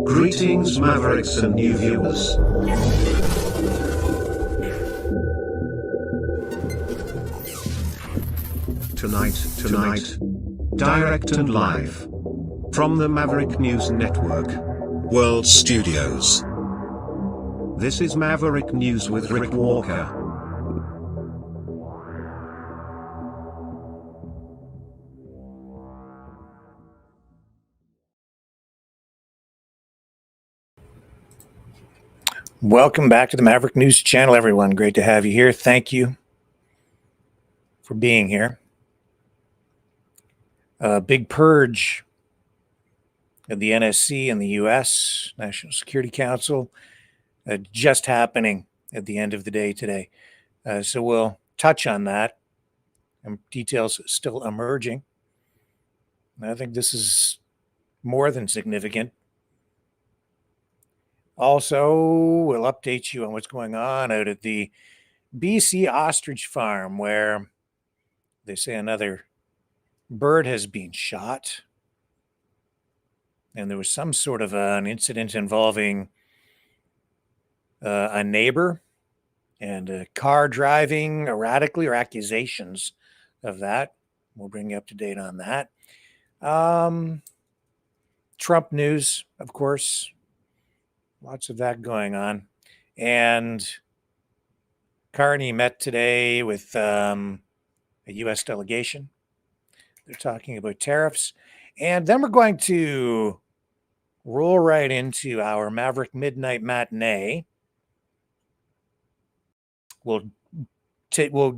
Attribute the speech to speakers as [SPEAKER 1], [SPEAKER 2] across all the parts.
[SPEAKER 1] Greetings, Mavericks and new viewers. Tonight, direct and live from the Maverick News Network World Studios. This is Maverick News with Rick Walker.
[SPEAKER 2] Welcome back to the Maverick News channel, everyone. Great to have you here. Thank you for being here. Big purge of the NSC and the U.S. National Security Council just happening at the end of the day today. So we'll touch on that. And details still emerging. I think this is more than significant. Also, we'll update you on what's going on out at the BC Ostrich farm, where they say another bird has been shot. And there was some sort of an incident involving a neighbor and a car driving erratically, or accusations of that. We'll bring you up to date on that. Trump news, of course. Lots of that going on. And Carney met today with a U.S. delegation. They're talking about tariffs. And then we're going to roll right into our Maverick Midnight Matinee. We'll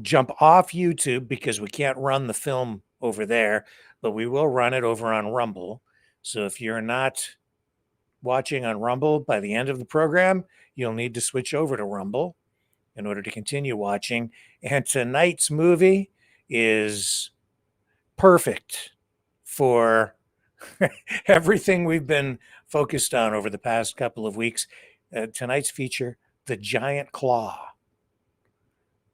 [SPEAKER 2] jump off YouTube because we can't run the film over there, but we will run it over on Rumble. So if you're not watching on Rumble by the end of the program, you'll need to switch over to Rumble in order to continue watching. And tonight's movie is perfect for everything we've been focused on over the past couple of weeks. Tonight's feature, The Giant Claw.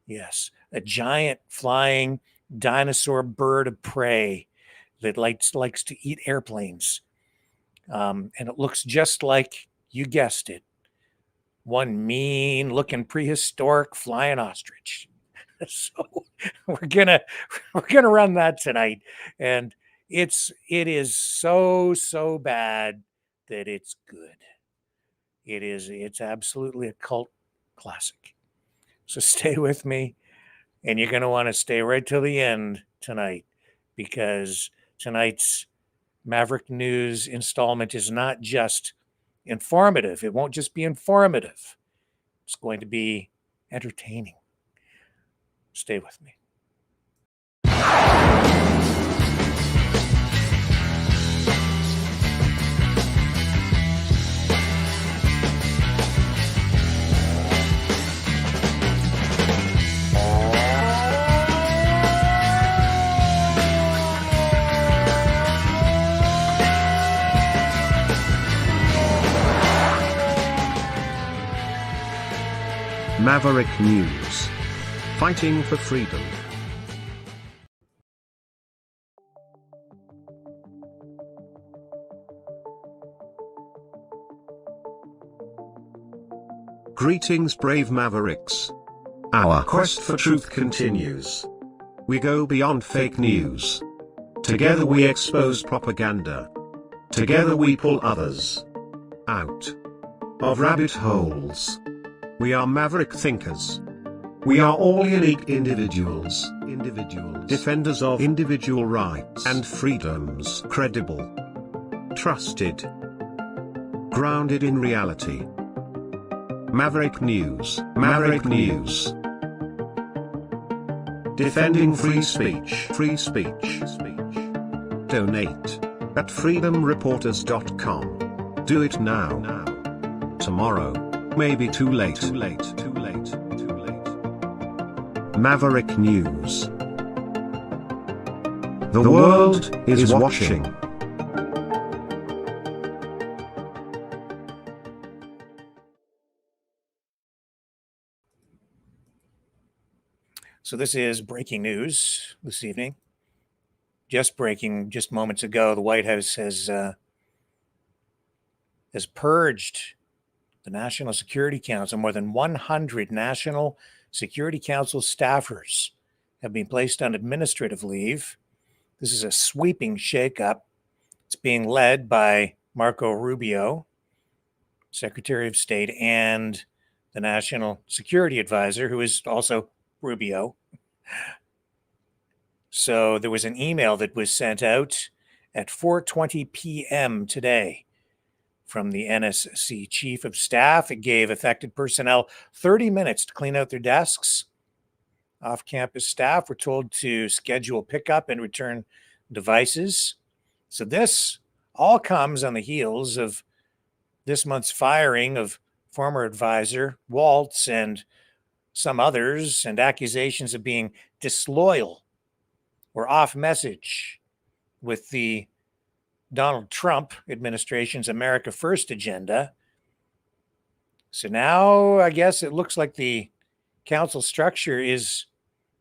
[SPEAKER 2] Yes, a giant flying dinosaur bird of prey that likes to eat airplanes. And it looks just like, you guessed it, one mean looking prehistoric flying ostrich. So we're gonna run that tonight, and it is so bad that it's good. It's absolutely a cult classic. So stay with me, and you're gonna want to stay right till the end tonight, because tonight's Maverick News installment is not just informative. It won't just be informative. It's going to be entertaining. Stay with me.
[SPEAKER 1] Maverick News. Fighting for freedom. Greetings, brave Mavericks. Our quest for truth continues. We go beyond fake news. Together we expose propaganda. Together we pull others out of rabbit holes. We are Maverick thinkers. We are all unique individuals, defenders of individual rights and freedoms, credible, trusted, grounded in reality. Maverick News, defending free speech, Donate at freedomreporters.com. Do it now. Tomorrow may be too late. Maverick News. The world is watching.
[SPEAKER 2] So this is breaking news this evening. just breaking just moments ago, the White House has purged the National Security Council. More than 100 National Security Council staffers have been placed on administrative leave. This is a sweeping shakeup. It's being led by Marco Rubio, Secretary of State, and the National Security Advisor, who is also Rubio. So there was an email that was sent out at 4:20 p.m. today from the NSC Chief of Staff. It gave affected personnel 30 minutes to clean out their desks. Off-campus staff were told to schedule pickup and return devices. So this all comes on the heels of this month's firing of former advisor Waltz and some others, and accusations of being disloyal or off message with the Donald Trump administration's America First agenda. So now I guess it looks like the council structure is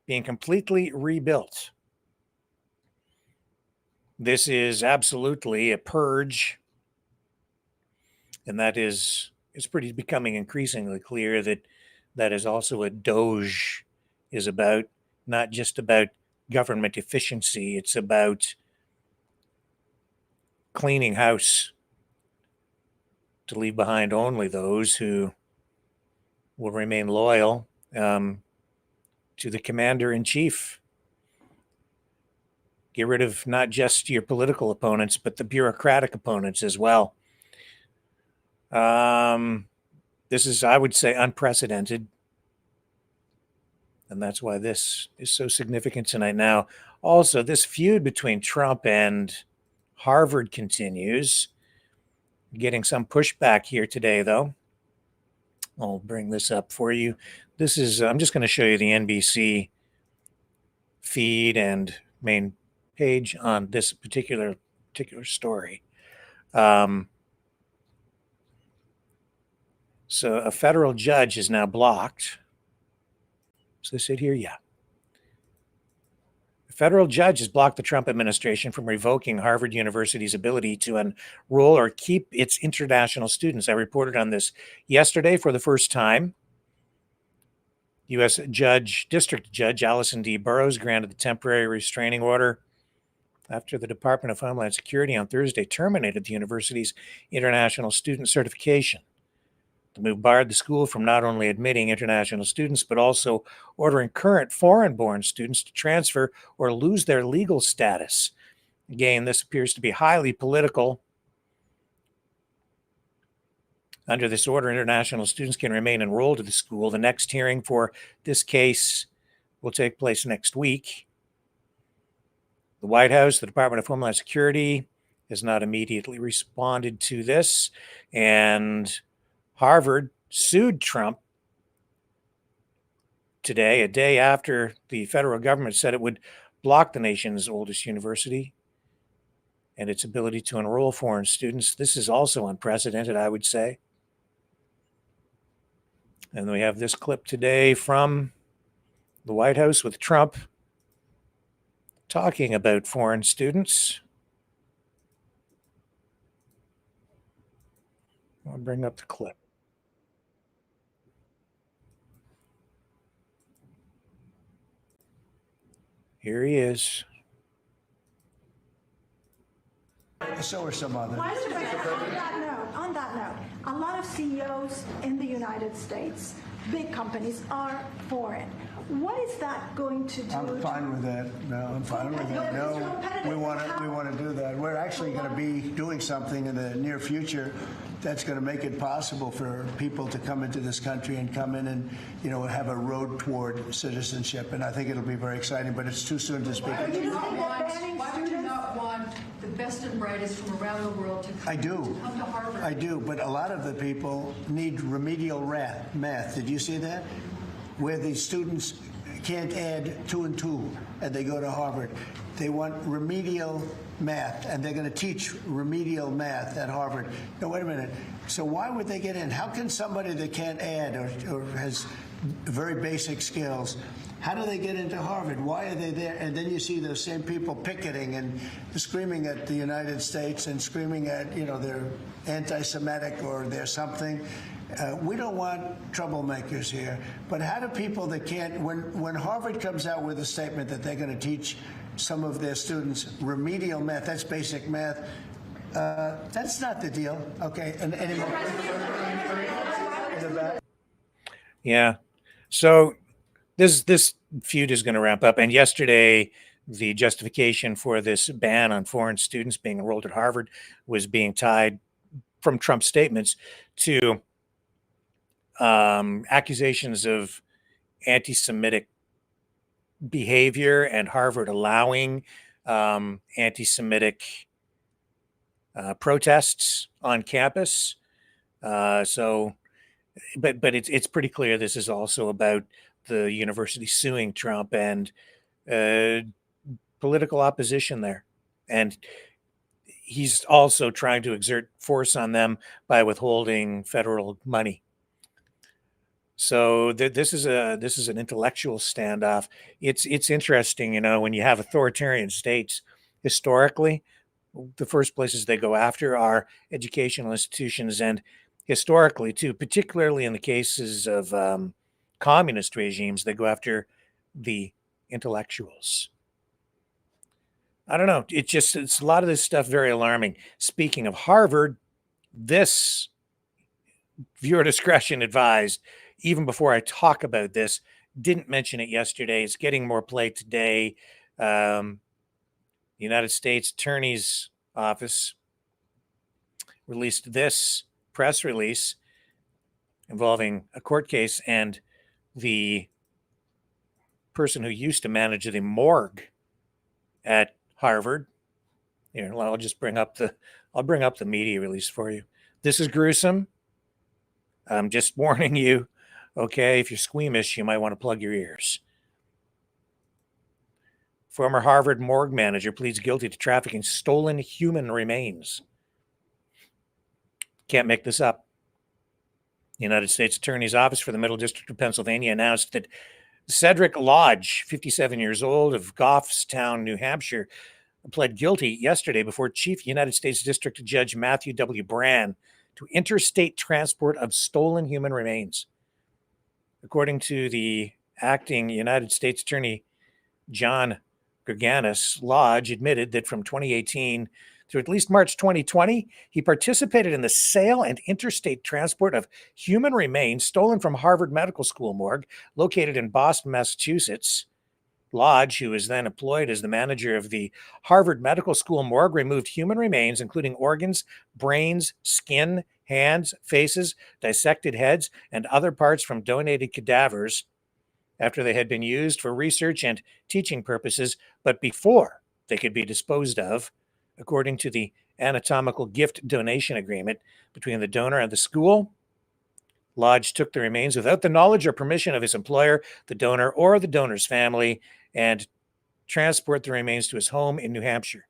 [SPEAKER 2] being completely rebuilt. This is absolutely a purge, and that is, it's pretty becoming increasingly clear that that is also what DOGE is about, not just about government efficiency. It's about cleaning house to leave behind only those who will remain loyal to the commander-in-chief. Get rid of not just your political opponents, but the bureaucratic opponents as well. This is, I would say, unprecedented. And that's why this is so significant tonight. Now, also, this feud between Trump and Harvard continues. Getting some pushback here today, though. I'll bring this up for you. This is, I'm just going to show you the NBC feed and main page on this particular story. So a federal judge is now blocked. Is this it here? Yeah. A federal judge has blocked the Trump administration from revoking Harvard University's ability to enroll or keep its international students. I reported on this yesterday for the first time. U.S. District Judge Allison D. Burroughs granted the temporary restraining order after the Department of Homeland Security on Thursday terminated the university's international student certification. The move barred the school from not only admitting international students, but also ordering current foreign-born students to transfer or lose their legal status. Again, this appears to be highly political. Under this order, international students can remain enrolled at the school. The next hearing for this case will take place next week. The White House, the Department of Homeland Security, has not immediately responded to this, and Harvard sued Trump today, a day after the federal government said it would block the nation's oldest university and its ability to enroll foreign students. This is also unprecedented, I would say. And we have this clip today from the White House with Trump talking about foreign students. I'll bring up the clip. Here he is.
[SPEAKER 3] So are some others.
[SPEAKER 4] On that note, a lot of CEOs in the United States, big companies, are foreign. What is that going to do?
[SPEAKER 3] I'm fine with that. No, I'm fine with that. No, we want to do that. We're actually going to be doing something in the near future that's going to make it possible for people to come into this country and come in and, you know, have a road toward citizenship. And I think it'll be very exciting, but it's too soon to speak.
[SPEAKER 5] Why would you not want the best and brightest from around the world to come to Harvard?
[SPEAKER 3] I do, but a lot of the people need remedial math. Did you see that? Where the students can't add 2 and 2 and they go to Harvard. They want remedial math, and they're going to teach remedial math at Harvard. No, wait a minute. So why would they get in? How can somebody that can't add or has very basic skills How do they get into Harvard? Why are they there? And then you see those same people picketing and screaming at the United States and screaming at, they're anti-Semitic or they're something. We don't want troublemakers here. But how do people that can't, when Harvard comes out with a statement that they're going to teach some of their students remedial math, that's basic math, that's not the deal. Okay. And anymore.
[SPEAKER 2] Yeah. So this feud is going to ramp up. And yesterday, the justification for this ban on foreign students being enrolled at Harvard was being tied from Trump's statements to accusations of anti-Semitic behavior and Harvard allowing anti-Semitic protests on campus. But it's pretty clear this is also about the university suing Trump and political opposition there. And he's also trying to exert force on them by withholding federal money. So this is an intellectual standoff. It's interesting, when you have authoritarian states, historically, the first places they go after are educational institutions, and historically too, particularly in the cases of communist regimes, they go after the intellectuals. I don't know. It's a lot of this stuff very alarming. Speaking of Harvard, this, viewer discretion advised. Even before I talk about this, didn't mention it yesterday. It's getting more play today. The United States Attorney's Office released this press release involving a court case and the person who used to manage the morgue at Harvard. Here, I'll bring up the media release for you. This is gruesome. I'm just warning you. Okay, if you're squeamish, you might want to plug your ears. Former Harvard morgue manager pleads guilty to trafficking stolen human remains. Can't make this up. The United States Attorney's Office for the Middle District of Pennsylvania announced that Cedric Lodge, 57 years old, of Goffstown, New Hampshire, pled guilty yesterday before Chief United States District Judge Matthew W. Brann to interstate transport of stolen human remains. According to the acting United States Attorney John Gerganis, Lodge admitted that from 2018 through at least March 2020, he participated in the sale and interstate transport of human remains stolen from Harvard Medical School morgue located in Boston, Massachusetts. Lodge, who was then employed as the manager of the Harvard Medical School morgue, removed human remains, including organs, brains, skin, hands, faces, dissected heads, and other parts from donated cadavers after they had been used for research and teaching purposes, but before they could be disposed of, according to the anatomical gift donation agreement between the donor and the school. Lodge took the remains without the knowledge or permission of his employer, the donor, or the donor's family, and transport the remains to his home in New Hampshire.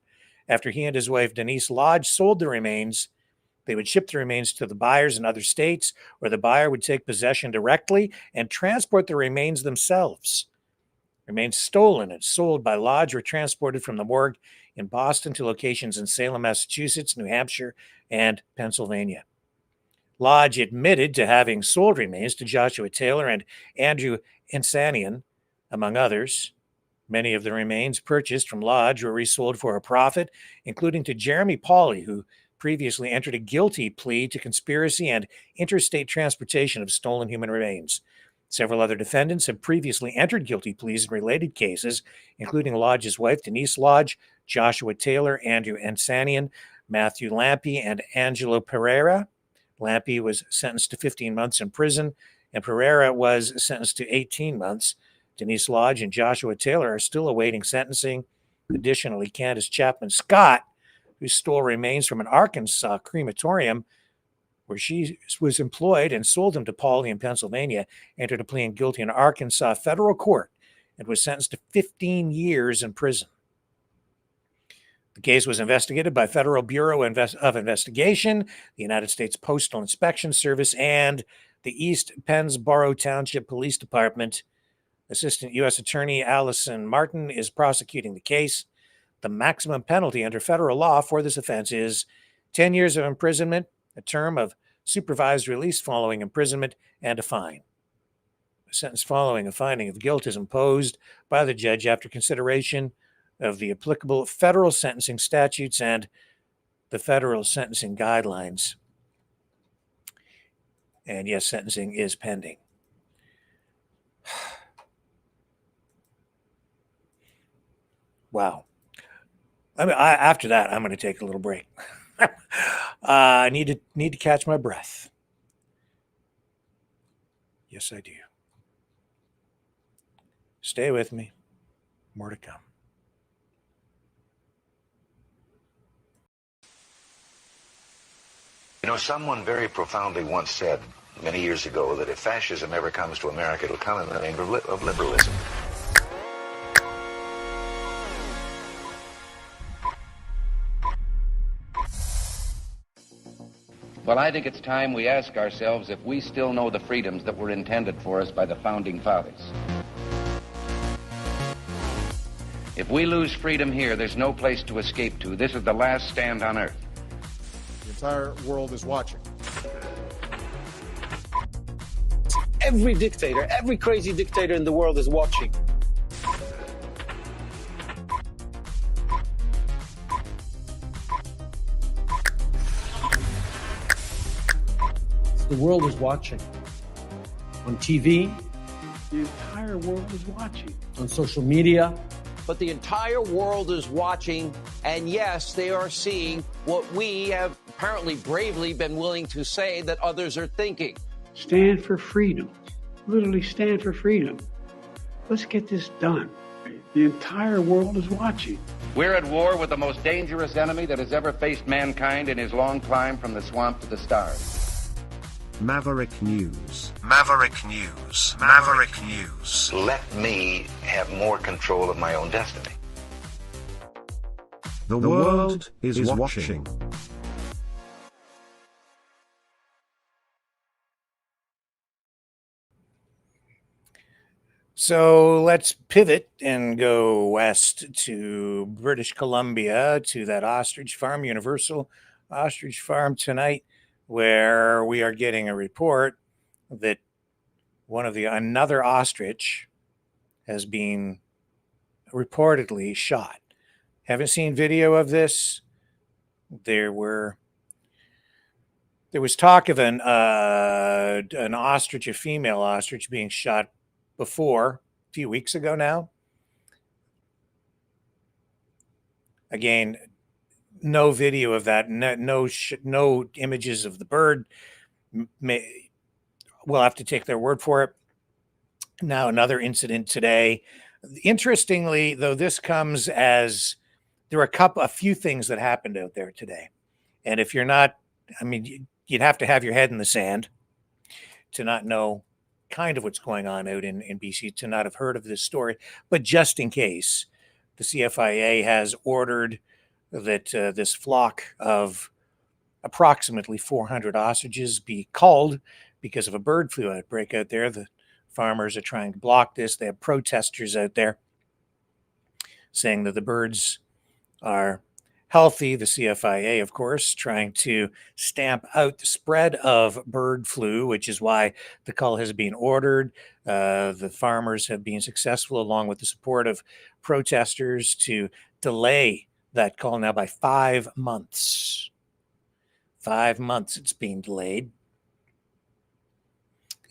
[SPEAKER 2] After he and his wife, Denise Lodge, sold the remains, they would ship the remains to the buyers in other states, where the buyer would take possession directly and transport the remains themselves. Remains stolen and sold by Lodge were transported from the morgue in Boston to locations in Salem, Massachusetts, New Hampshire, and Pennsylvania. Lodge admitted to having sold remains to Joshua Taylor and Andrew Insanian, among others. Many of the remains purchased from Lodge were resold for a profit, including to Jeremy Pauley, who previously entered a guilty plea to conspiracy and interstate transportation of stolen human remains. Several other defendants have previously entered guilty pleas in related cases, including Lodge's wife, Denise Lodge, Joshua Taylor, Andrew Insanian, Matthew Lampe, and Angelo Pereira. Lampe was sentenced to 15 months in prison, and Pereira was sentenced to 18 months. Denise Lodge and Joshua Taylor are still awaiting sentencing. Additionally, Candace Chapman Scott, who stole remains from an Arkansas crematorium where she was employed and sold them to Pauley in Pennsylvania, entered a plea in guilty in Arkansas federal court and was sentenced to 15 years in prison. The case was investigated by Federal Bureau of Investigation, the United States Postal Inspection Service, and the East Pennsboro Township Police Department. Assistant U.S. Attorney Allison Martin is prosecuting the case. The maximum penalty under federal law for this offense is 10 years of imprisonment, a term of supervised release following imprisonment, and a fine. A sentence following a finding of guilt is imposed by the judge after consideration of the applicable federal sentencing statutes and the federal sentencing guidelines. And yes, sentencing is pending. Wow. After that, I'm going to take a little break. I need to catch my breath. Yes, I do. Stay with me. More to come.
[SPEAKER 6] You know, someone very profoundly once said many years ago that if fascism ever comes to America, it'll come in the name of liberalism.
[SPEAKER 7] Well, I think it's time we ask ourselves if we still know the freedoms that were intended for us by the Founding Fathers. If we lose freedom here, there's no place to escape to. This is the last stand on Earth.
[SPEAKER 8] The entire world is watching.
[SPEAKER 9] Every dictator, every crazy dictator in the world is watching. The world is watching. On TV, the entire world is watching. On social media.
[SPEAKER 10] But the entire world is watching, and yes, they are seeing what we have apparently bravely been willing to say that others are thinking.
[SPEAKER 11] Stand for freedom. Literally stand for freedom. Let's get this done. The entire world is watching.
[SPEAKER 7] We're at war with the most dangerous enemy that has ever faced mankind in his long climb from the swamp to the stars.
[SPEAKER 1] Maverick News. Maverick News. Maverick News.
[SPEAKER 6] Let me have more control of my own destiny.
[SPEAKER 1] The world is watching.
[SPEAKER 2] So let's pivot and go west to British Columbia, to that ostrich farm, Universal Ostrich Farm tonight, where we are getting a report that another ostrich has been reportedly shot. Haven't seen video of this. There was talk of an ostrich, a female ostrich, being shot before, a few weeks ago now. Again, no video of that, no images of the bird. We'll have to take their word for it. Now, another incident today. Interestingly, though, this comes as there are a few things that happened out there today. And if you're not, you'd have to have your head in the sand to not know kind of what's going on out in BC, to not have heard of this story. But just in case, the CFIA has ordered that this flock of approximately 400 ostriches be culled because of a bird flu outbreak out there. The farmers are trying to block this. They have protesters out there saying that the birds are healthy. The CFIA, of course, trying to stamp out the spread of bird flu, which is why the cull has been ordered. The farmers have been successful, along with the support of protesters, to delay that cull now by 5 months. 5 months it's being delayed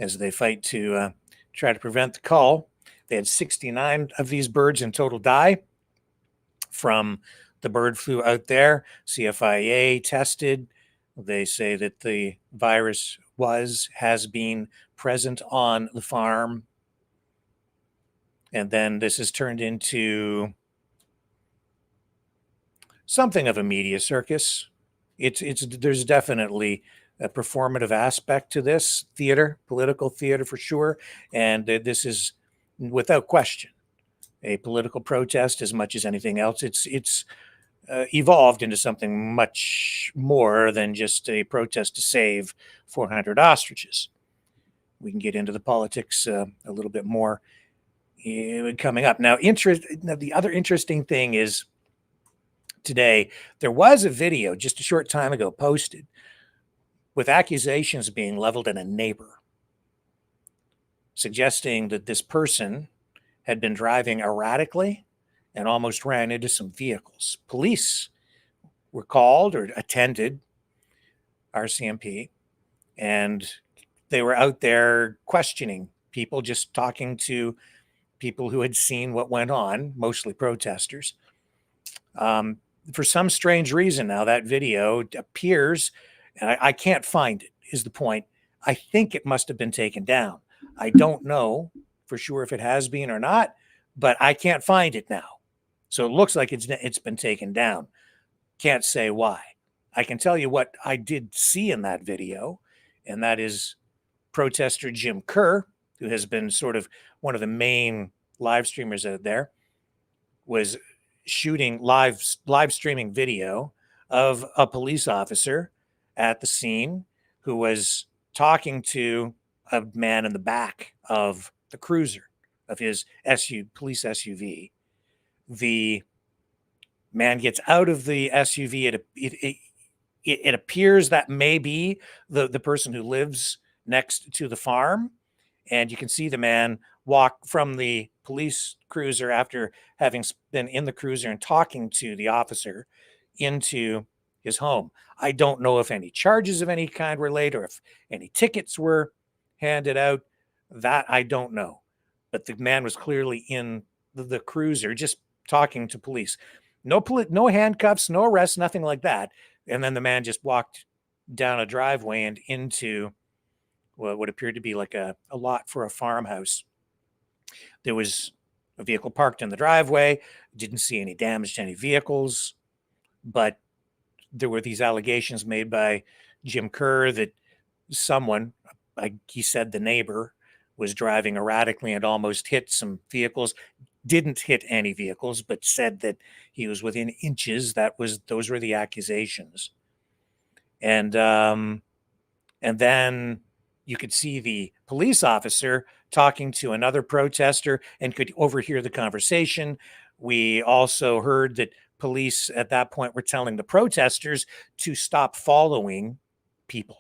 [SPEAKER 2] as they fight to try to prevent the cull. They had 69 of these birds in total die from the bird flu out there. CFIA tested. They say that the virus has been present on the farm. And then this has turned into something of a media circus. There's definitely a performative aspect to this theater, political theater for sure. And this is, without question, a political protest as much as anything else. It's evolved into something much more than just a protest to save 400 ostriches. We can get into the politics a little bit more coming up. Now, the other interesting thing is today, there was a video just a short time ago posted with accusations being leveled at a neighbor, suggesting that this person had been driving erratically and almost ran into some vehicles. Police were called or attended, RCMP, and they were out there questioning people, just talking to people who had seen what went on, mostly protesters. For some strange reason now, that video appears, and I can't find it, is the point. I think it must have been taken down. I don't know for sure if it has been or not, but I can't find it now. So it looks like it's been taken down. Can't say why. I can tell you what I did see in that video, and that is protester Jim Kerr, who has been sort of one of the main live streamers out there, was shooting live streaming video of a police officer at the scene who was talking to a man in the back of the cruiser of his police SUV. The man gets out of the SUV. It appears that may be the person who lives next to the farm, and you can see the man walk from the police cruiser after having been in the cruiser and talking to the officer into his home. I don't know if any charges of any kind were laid or if any tickets were handed out. That I don't know. But the man was clearly in the cruiser just talking to police. No handcuffs, no arrests, nothing like that. And then the man just walked down a driveway and into what appeared to be like a lot for a farmhouse. There was a vehicle parked in the driveway. Didn't see any damage to any vehicles, but there were these allegations made by Jim Kerr that someone, he said the neighbor, was driving erratically and almost hit some vehicles. Didn't hit any vehicles, but said that he was within inches. Those were the accusations. And then you could see the police officer talking to another protester and could overhear the conversation. We also heard that police at that point were telling the protesters to stop following people.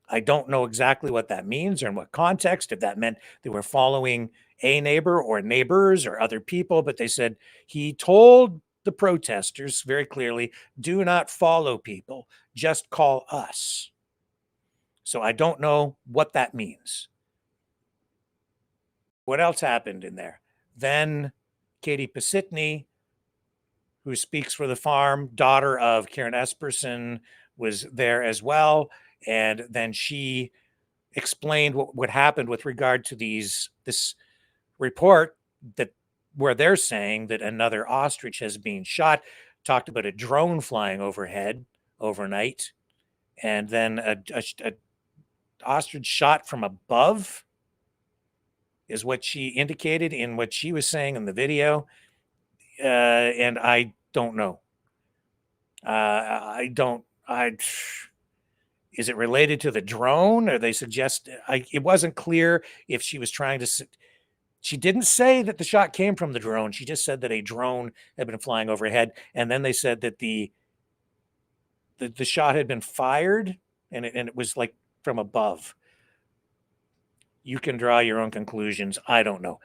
[SPEAKER 2] I don't know exactly what that means or in what context, if that meant they were following a neighbor or neighbors or other people, but they said he told the protesters very clearly, do not follow people, just call us. So I don't know what that means. What else happened in there? Then Katie Pasitny, who speaks for the farm, daughter of Karen Esperson, was there as well. And then she explained what happened with regard to this report where they're saying that another ostrich has been shot, talked about a drone flying overhead overnight, and then a ostrich shot from above is what she indicated in what she was saying in the video. And I don't know. Is it related to the drone? Or they suggest it wasn't clear if she was trying to. She didn't say that the shot came from the drone. She just said that a drone had been flying overhead, and then they said that the shot had been fired, and it was like from above. You can draw your own conclusions. I don't know.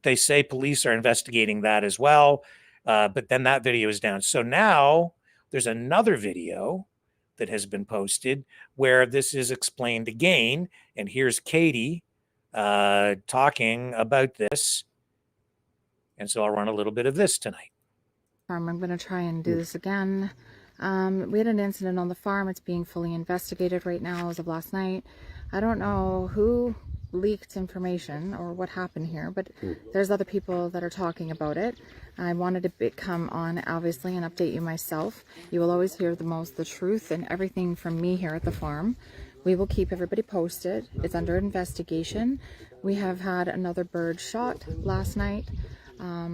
[SPEAKER 2] They say police are investigating that as well, but then that video is down. So now there's another video that has been posted where this is explained again. And here's Katie talking about this. And so I'll run a little bit of this tonight.
[SPEAKER 12] I'm going to try and do this again. We had an incident on the farm. It's being fully investigated right now as of last night. I don't know who leaked information or what happened here, but there's other people that are talking about it. I wanted to come on, obviously, and update you myself. You will always hear the truth and everything from me here at the farm. We will keep everybody posted. It's under investigation. We have had another bird shot last night.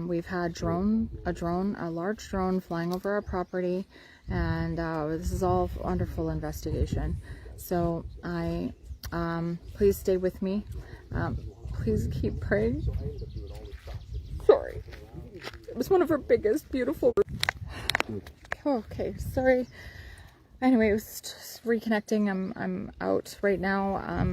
[SPEAKER 12] We've had a large drone flying over our property, and this is all under full investigation. So please stay with me. please keep praying. Sorry. It was one of our biggest, beautiful... Okay, sorry. Anyway, it was just reconnecting. I'm out right now.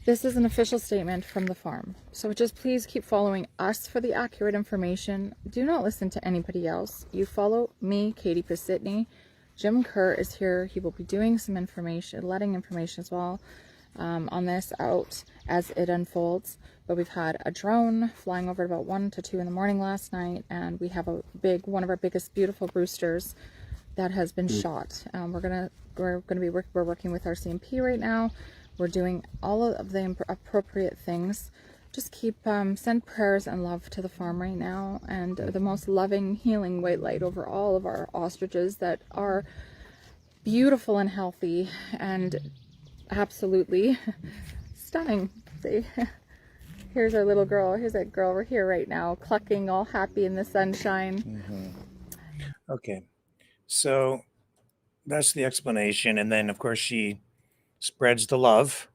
[SPEAKER 12] This is an official statement from the farm. So just please keep following us for the accurate information. Do not listen to anybody else. You follow me, Katie Pasitney. Jim Kerr is here. He will be doing some information, letting information as well on this out as it unfolds. But we've had a drone flying over at about 1 to 2 in the morning last night, and we have one of our biggest beautiful roosters that has been shot. We're working with RCMP right now. We're doing all of the appropriate things. Just keep, send prayers and love to the farm right now, and the most loving, healing white light over all of our ostriches that are beautiful and healthy and absolutely stunning. See, here's our little girl. Here's that girl. We're here right now, clucking, all happy in the sunshine.
[SPEAKER 2] Okay, so that's the explanation, and then of course she spreads the love.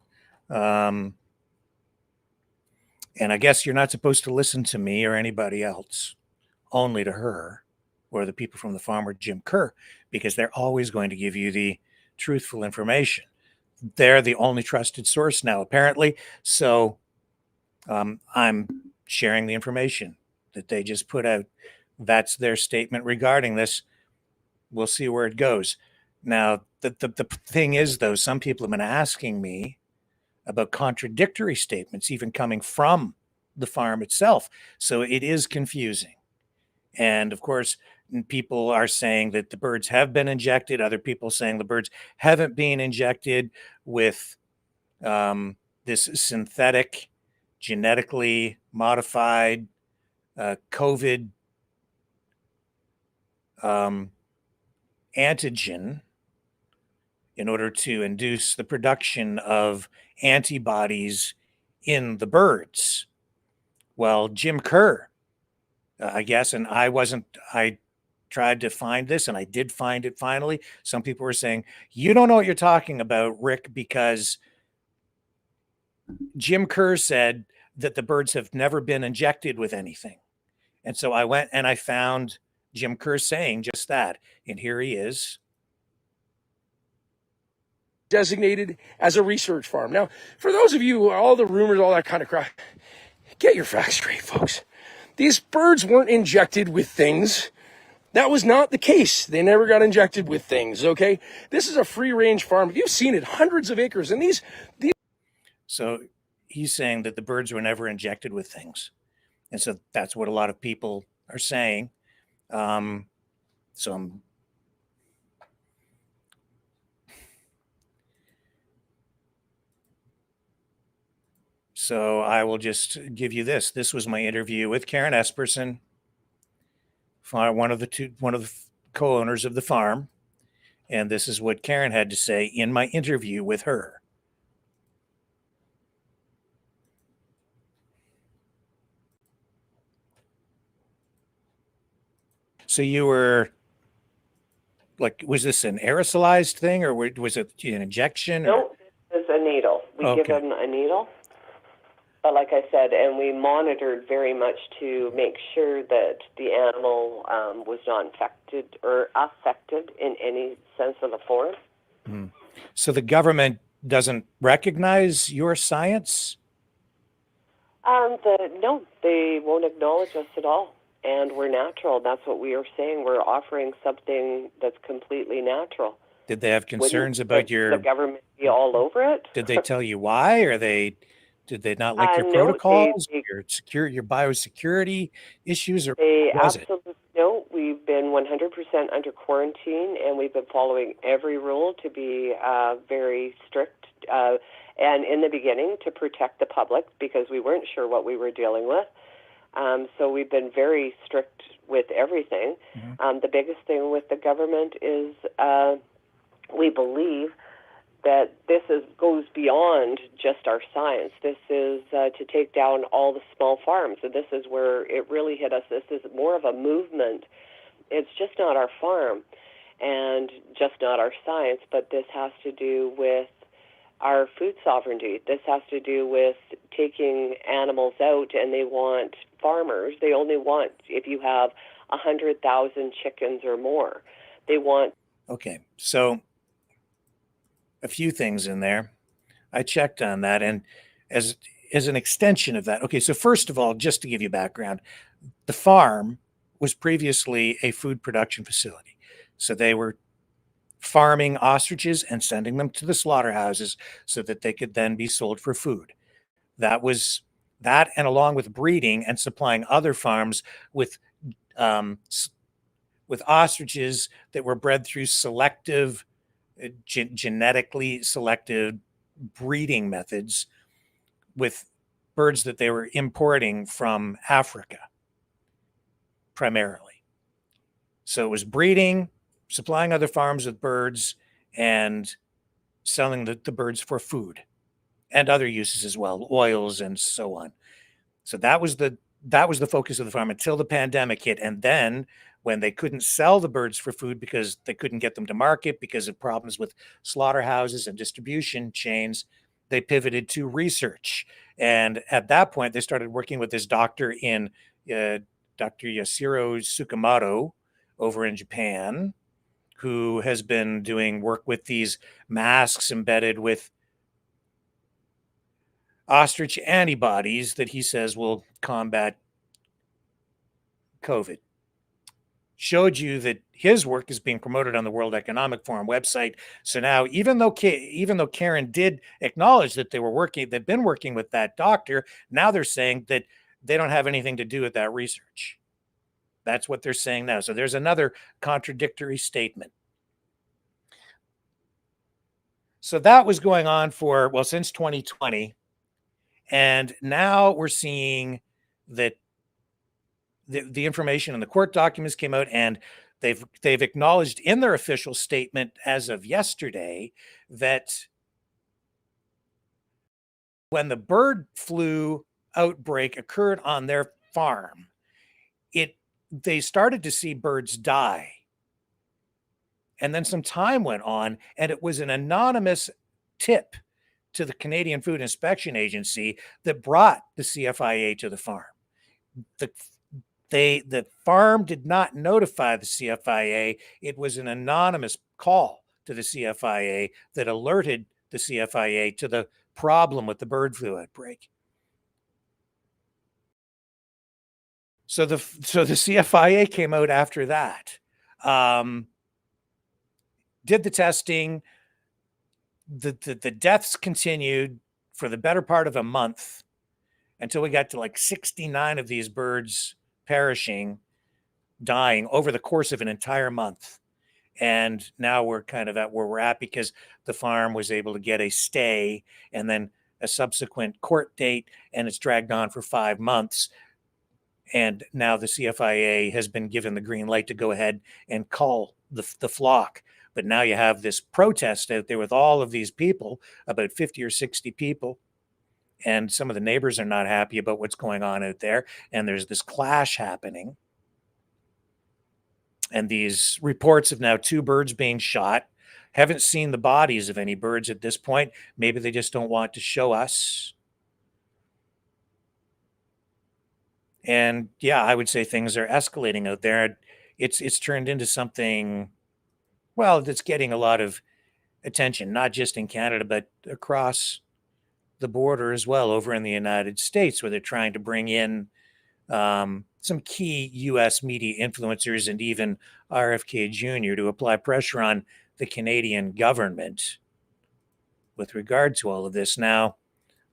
[SPEAKER 2] And I guess you're not supposed to listen to me or anybody else, only to her or the people from the farm or Jim Kerr, because they're always going to give you the truthful information. They're the only trusted source now, apparently. So I'm sharing the information that they just put out. That's their statement regarding this. We'll see where it goes. Now, the thing is, though, some people have been asking me about contradictory statements even coming from the farm itself. So it is confusing. And of course, people are saying that the birds have been injected. Other people saying the birds haven't been injected with this synthetic, genetically modified COVID antigen in order to induce the production of antibodies in the birds. Well, Jim Kerr, I guess, and I tried to find this and I did find it finally. Some people were saying, you don't know what you're talking about, Rick, because Jim Kerr said that the birds have never been injected with anything. And so I went and I found Jim Kerr saying just that. And here he is.
[SPEAKER 13] Designated as a research farm. Now, for those of you, all the rumors, all that kind of crap, get your facts straight, folks. These birds weren't injected with things. That was not the case. They never got injected with things, okay? This is a free-range farm. You've seen it, hundreds of acres, and these...
[SPEAKER 2] So he's saying that the birds were never injected with things. And so that's what a lot of people are saying. So I will just give you this. This was my interview with Karen Esperson, one of the co-owners of the farm. And this is what Karen had to say in my interview with her. So you were like, was this an aerosolized thing or was it an injection?
[SPEAKER 14] No, it's a needle. We give them a needle. But like I said, and we monitored very much to make sure that the animal was not infected or affected in any sense of the form.
[SPEAKER 2] So the government doesn't recognize your science?
[SPEAKER 14] No, they won't acknowledge us at all. And we're natural. That's what we are saying. We're offering something that's completely natural.
[SPEAKER 2] Did they have concerns about
[SPEAKER 14] the government be all over it?
[SPEAKER 2] Did they tell you why, or did they not like your protocols, your biosecurity issues, or was it?
[SPEAKER 14] No, we've been 100% under quarantine, and we've been following every rule to be very strict. And in the beginning, to protect the public, because we weren't sure what we were dealing with. So we've been very strict with everything. The biggest thing with the government is we believe that this goes beyond just our science. This is to take down all the small farms. And this is where it really hit us. This is more of a movement. It's just not our farm and just not our science, but this has to do with our food sovereignty. This has to do with taking animals out, and they want farmers. They only want if you have 100,000 chickens or more. They want.
[SPEAKER 2] Okay, so a few things in there. I checked on that, and as an extension of that, okay, so first of all, just to give you background, the farm was previously a food production facility. So they were farming ostriches and sending them to the slaughterhouses so that they could then be sold for food. That was that, and along with breeding and supplying other farms with ostriches that were bred through selective, genetically selected breeding methods with birds that they were importing from Africa primarily. So it was breeding, supplying other farms with birds, and selling the birds for food and other uses as well, oils and so on. So that was the focus of the farm until the pandemic hit. And then when they couldn't sell the birds for food because they couldn't get them to market because of problems with slaughterhouses and distribution chains, they pivoted to research. And at that point, they started working with this doctor in Dr. Yasuhiro Tsukamoto over in Japan, who has been doing work with these masks embedded with ostrich antibodies that he says will combat COVID. Showed you that his work is being promoted on the World Economic Forum website. So now, even though Karen did acknowledge that they've been working with that doctor, now they're saying that they don't have anything to do with that research. That's what they're saying now. So there's another contradictory statement. So that was going on for, well, since 2020. And now we're seeing that the information in the court documents came out, and they've acknowledged in their official statement as of yesterday that when the bird flu outbreak occurred on their farm, they started to see birds die. And then some time went on, and it was an anonymous tip to the Canadian Food Inspection Agency that brought the CFIA to the farm. The farm did not notify the CFIA. It was an anonymous call to the CFIA that alerted the CFIA to the problem with the bird flu outbreak. So the CFIA came out after that, did the testing. The deaths continued for the better part of a month until we got to like 69 of these birds perishing, dying over the course of an entire month. And now we're kind of at where we're at because the farm was able to get a stay and then a subsequent court date, and it's dragged on for 5 months. And now the CFIA has been given the green light to go ahead and cull the flock. But now you have this protest out there with all of these people, about 50 or 60 people. And some of the neighbors are not happy about what's going on out there. And there's this clash happening. And these reports of now 2 birds being shot. Haven't seen the bodies of any birds at this point. Maybe they just don't want to show us. And yeah, I would say things are escalating out there. It's turned into something, well, that's getting a lot of attention, not just in Canada, but across the border as well, over in the United States, where they're trying to bring in some key U.S. media influencers and even RFK Jr. to apply pressure on the Canadian government with regard to all of this. Now,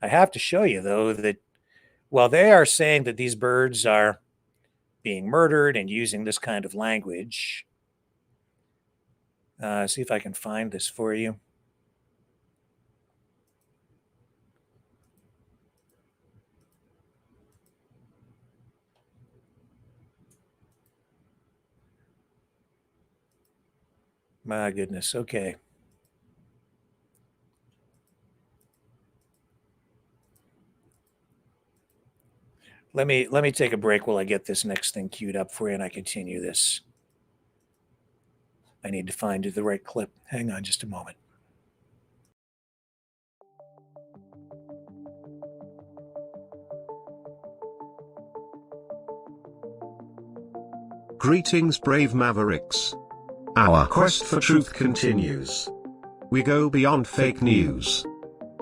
[SPEAKER 2] I have to show you, though, that while they are saying that these birds are being murdered and using this kind of language, see if I can find this for you. My goodness. Okay. Let me take a break while I get this next thing queued up for you and I continue this. I need to find the right clip. Hang on just a moment.
[SPEAKER 1] Greetings, brave Mavericks. Our quest for truth continues. We go beyond fake news.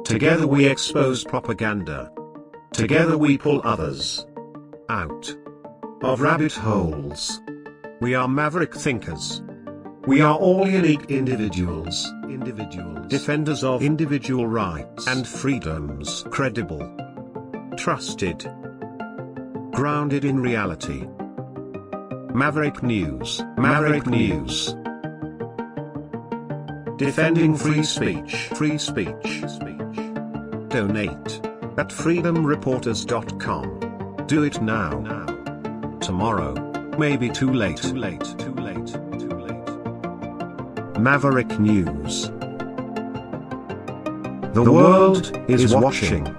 [SPEAKER 1] Together we expose propaganda. Together we pull others out of rabbit holes. We are maverick thinkers. We are all unique individuals, defenders of individual rights and freedoms, credible, trusted, grounded in reality. Maverick News, Maverick News. Defending free speech, free speech. Donate at freedomreporters.com. Do it now. Tomorrow may be too late. Maverick News. The world is watching.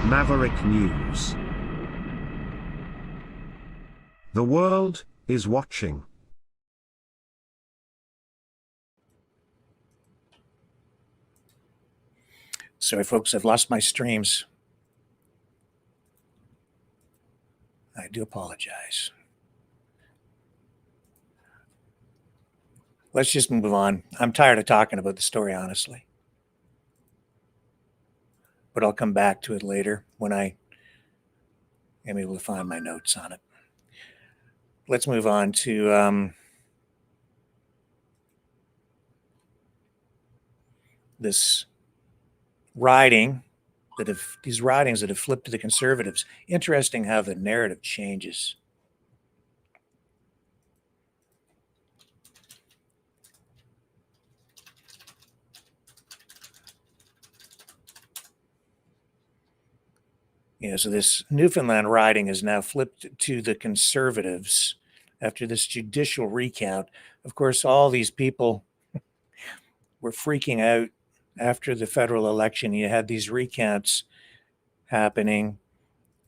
[SPEAKER 1] Maverick News. The world is watching.
[SPEAKER 2] Sorry, folks, I've lost my streams. I do apologize. Let's just move on. I'm tired of talking about the story, honestly. But I'll come back to it later when I am able to find my notes on it. Let's move on to this riding these ridings that have flipped to the Conservatives. Interesting how the narrative changes. So this Newfoundland riding is now flipped to the Conservatives after this judicial recount. Of course, all these people were freaking out after the federal election. You had these recounts happening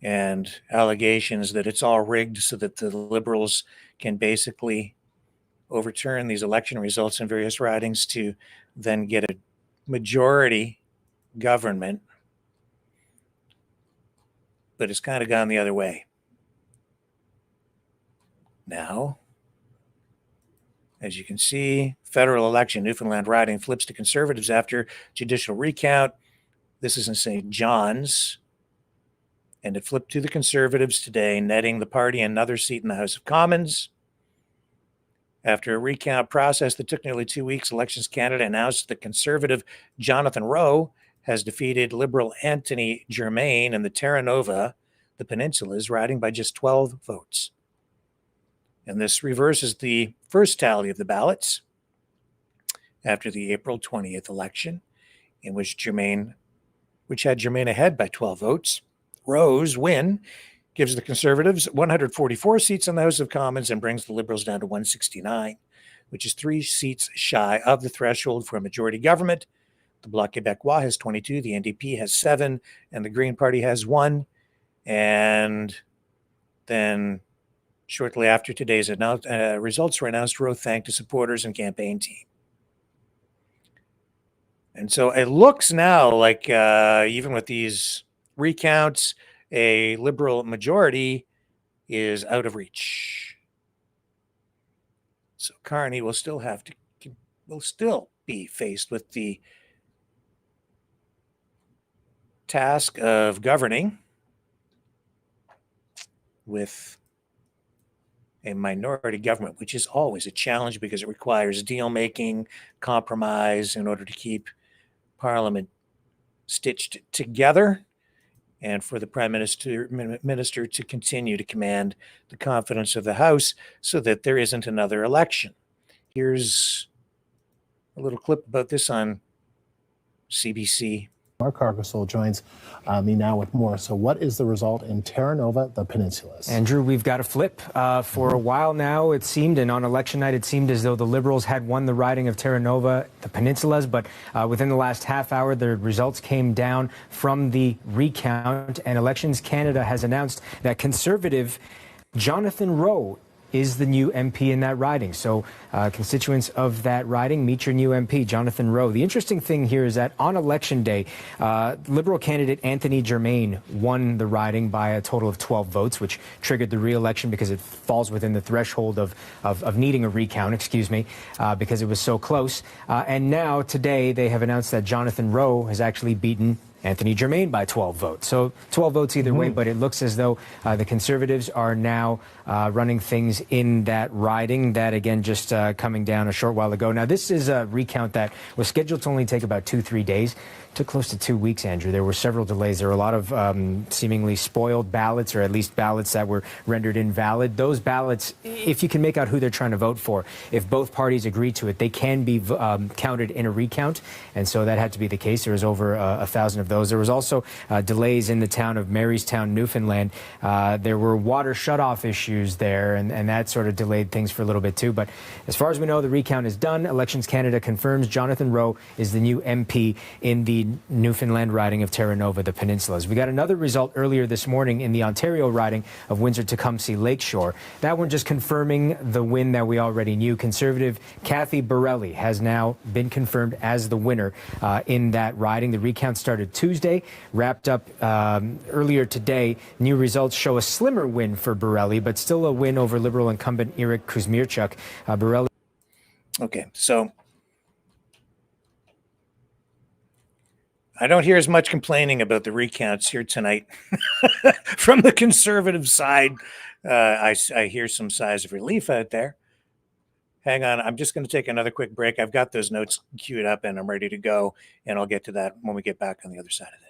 [SPEAKER 2] and allegations that it's all rigged so that the Liberals can basically overturn these election results in various ridings to then get a majority government. But it's kind of gone the other way. Now, as you can see, federal election, Newfoundland riding flips to Conservatives after judicial recount. This is in St. John's. And it flipped to the Conservatives today, netting the party another seat in the House of Commons. After a recount process that took nearly 2 weeks, Elections Canada announced that Conservative Jonathan Rowe has defeated Liberal Anthony Germain in the Terra Nova, the Peninsulas, riding by just 12 votes. And this reverses the first tally of the ballots after the April 20th election, in which had Germain ahead by 12 votes. Rowe's win gives the Conservatives 144 seats in the House of Commons and brings the Liberals down to 169, which is 3 seats shy of the threshold for a majority government. The Bloc Québécois has 22, the NDP has 7, and the Green Party has 1. And then shortly after today's results were announced, Rowe thanked his supporters and campaign team. And so it looks now like even with these recounts, a Liberal majority is out of reach. So Carney will still be faced with the task of governing with a minority government, which is always a challenge because it requires deal-making, compromise in order to keep Parliament stitched together, and for the Prime Minister to continue to command the confidence of the House so that there isn't another election. Here's a little clip about this on CBC.
[SPEAKER 15] Mark Cargasol joins me now with more. So what is the result in Terra Nova, the peninsulas?
[SPEAKER 16] Andrew, we've got a flip. For a while now, it seemed, and on election night, it seemed as though the Liberals had won the riding of Terra Nova, the peninsulas, but within the last half hour, the results came down from the recount, and Elections Canada has announced that Conservative Jonathan Rowe is the new MP in that riding. So constituents of that riding, meet your new MP, Jonathan Rowe. The interesting thing here is that on election day, Liberal candidate Anthony Germain won the riding by a total of 12 votes, which triggered the re-election because it falls within the threshold of needing a recount, because it was so close. And now, today, they have announced that Jonathan Rowe has actually beaten Anthony Germain by 12 votes. So 12 votes either way, but it looks as though the Conservatives are now running things in that riding. That, again, just coming down a short while ago. Now, this is a recount that was scheduled to only take about 2-3 days. Took close to 2 weeks, Andrew. There were several delays. There were a lot of seemingly spoiled ballots, or at least ballots that were rendered invalid. Those ballots, if you can make out who they're trying to vote for, if both parties agree to it, they can be counted in a recount. And so that had to be the case. There was over 1,000 of those. There was also delays in the town of Marystown, Newfoundland. There were water shutoff issues there, and that sort of delayed things for a little bit too. But as far as we know, the recount is done. Elections Canada confirms Jonathan Rowe is the new MP in the Newfoundland riding of Terra Nova, the peninsulas. We got another result earlier this morning in the Ontario riding of Windsor-Tecumseh Lakeshore. That one just confirming the win that we already knew. Conservative Kathy Borelli has now been confirmed as the winner in that riding. The recount started Tuesday, wrapped up earlier today. New results show a slimmer win for Borelli, but still a win over Liberal incumbent Eric Kuzmierczuk. Borelli.
[SPEAKER 2] Okay, so I don't hear as much complaining about the recounts here tonight from the Conservative side. I hear some sighs of relief out there. Hang on, I'm just going to take another quick break. I've got those notes queued up and I'm ready to go, and I'll get to that when we get back on the other side of this.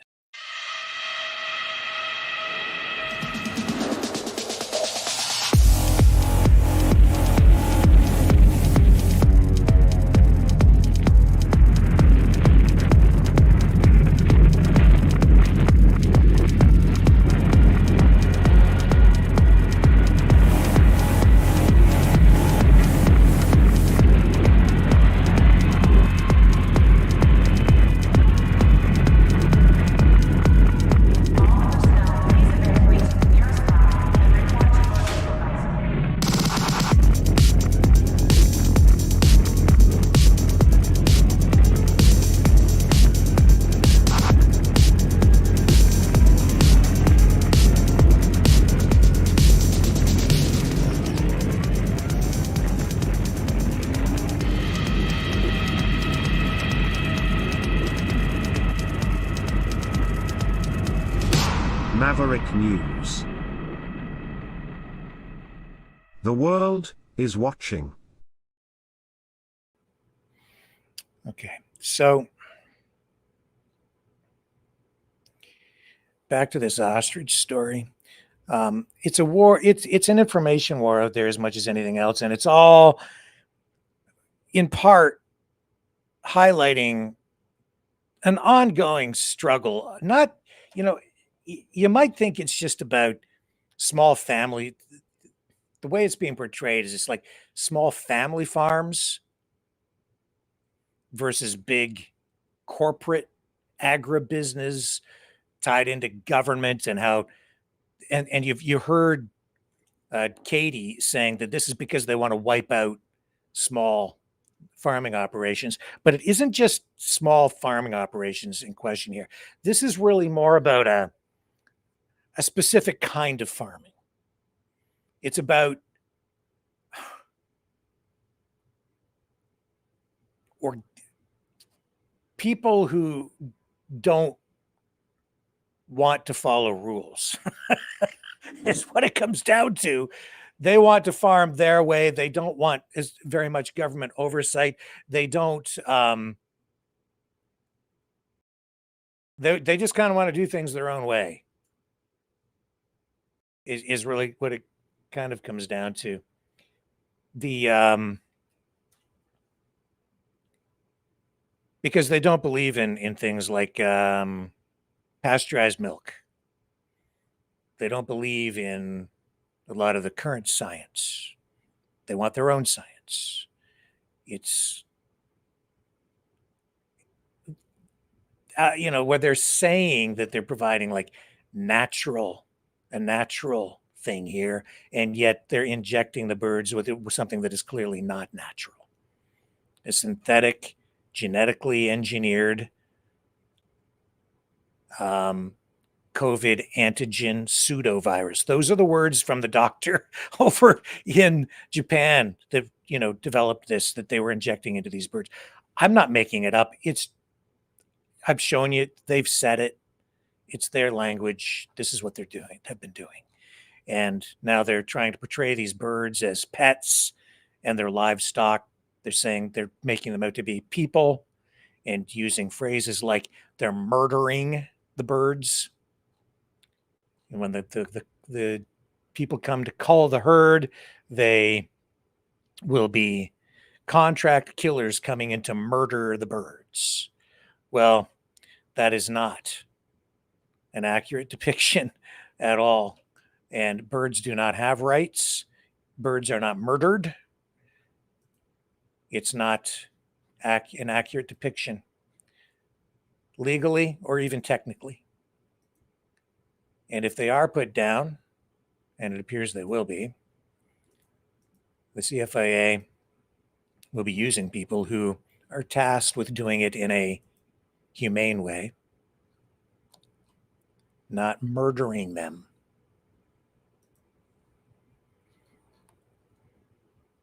[SPEAKER 1] Maverick News. The world is watching.
[SPEAKER 2] Okay, so back to this ostrich story. It's a war. It's an information war out there as much as anything else, and it's all in part highlighting an ongoing struggle. Not, you might think it's just about small family. The way it's being portrayed is it's like small family farms versus big corporate agribusiness tied into government, and how, and you heard Katie saying that this is because they want to wipe out small farming operations, but it isn't just small farming operations in question here. This is really more about a specific kind of farming. It's about or people who don't want to follow rules. Is what it comes down to. They want to farm their way. They don't want as very much government oversight. They don't. They just kind of want to do things their own way. Is really what it kind of comes down to. The because they don't believe in things like pasteurized milk. They don't believe in a lot of the current science. They want their own science. It's, where they're saying that they're providing like a natural thing here, and yet they're injecting the birds with something that is clearly not natural. A synthetic, genetically engineered COVID antigen pseudovirus. Those are the words from the doctor over in Japan that, developed this, that they were injecting into these birds. I'm not making it up. I've shown you, they've said it. It's their language. This is what have been doing. And now they're trying to portray these birds as pets and their livestock. They're saying they're making them out to be people and using phrases like they're murdering the birds. And when the people come to cull the herd, they will be contract killers coming in to murder the birds. Well, that is not an accurate depiction at all. And birds do not have rights. Birds are not murdered. It's not an accurate depiction, legally or even technically. And if they are put down, and it appears they will be, the CFIA will be using people who are tasked with doing it in a humane way, not murdering them.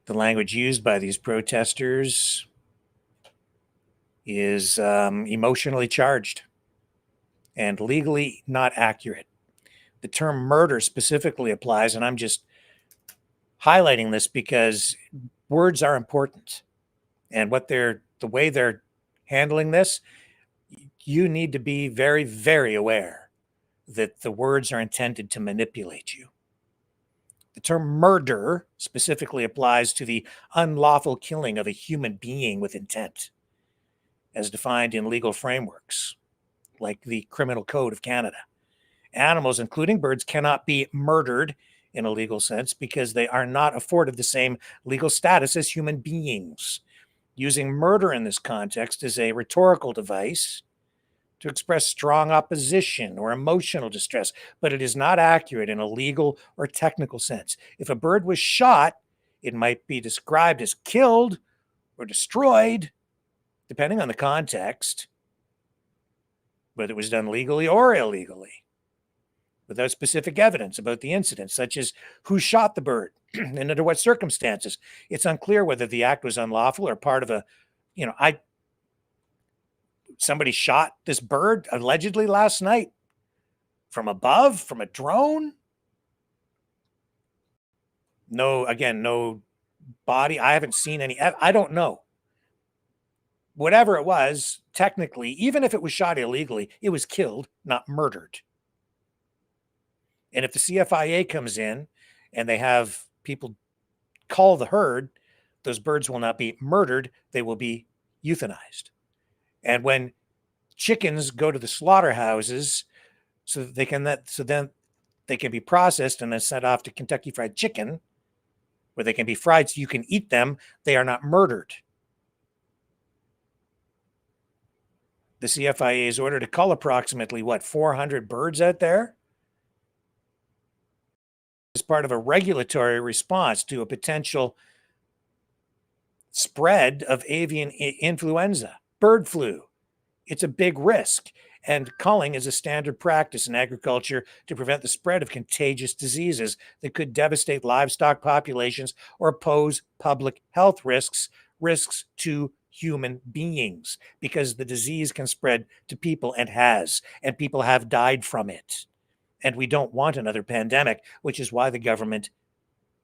[SPEAKER 2] The language used by these protesters is emotionally charged and legally not accurate. The term murder specifically applies, and I'm just highlighting this because words are important. And the way they're handling this, you need to be very, very aware that the words are intended to manipulate you. The term murder specifically applies to the unlawful killing of a human being with intent, as defined in legal frameworks like the Criminal Code of Canada. Animals, including birds, cannot be murdered in a legal sense because they are not afforded the same legal status as human beings. Using murder in this context is a rhetorical device to express strong opposition or emotional distress, but it is not accurate in a legal or technical sense. If a bird was shot, it might be described as killed or destroyed, depending on the context, whether it was done legally or illegally, without specific evidence about the incident, such as who shot the bird and under what circumstances. It's unclear whether the act was unlawful or part of somebody shot this bird allegedly last night from above, from a drone. No body. I haven't seen any. I don't know. Whatever it was, technically, even if it was shot illegally, it was killed, not murdered. And if the CFIA comes in and they have people cull the herd, those birds will not be murdered. They will be euthanized. And when chickens go to the slaughterhouses then they can be processed and then sent off to Kentucky Fried Chicken, where they can be fried so you can eat them, they are not murdered. The CFIA is ordered to cull approximately, 400 birds out there? As part of a regulatory response to a potential spread of avian influenza, bird flu. It's a big risk, and culling is a standard practice in agriculture to prevent the spread of contagious diseases that could devastate livestock populations or pose public health risks to human beings, because the disease can spread to people and has, and people have died from it. And we don't want another pandemic, which is why the government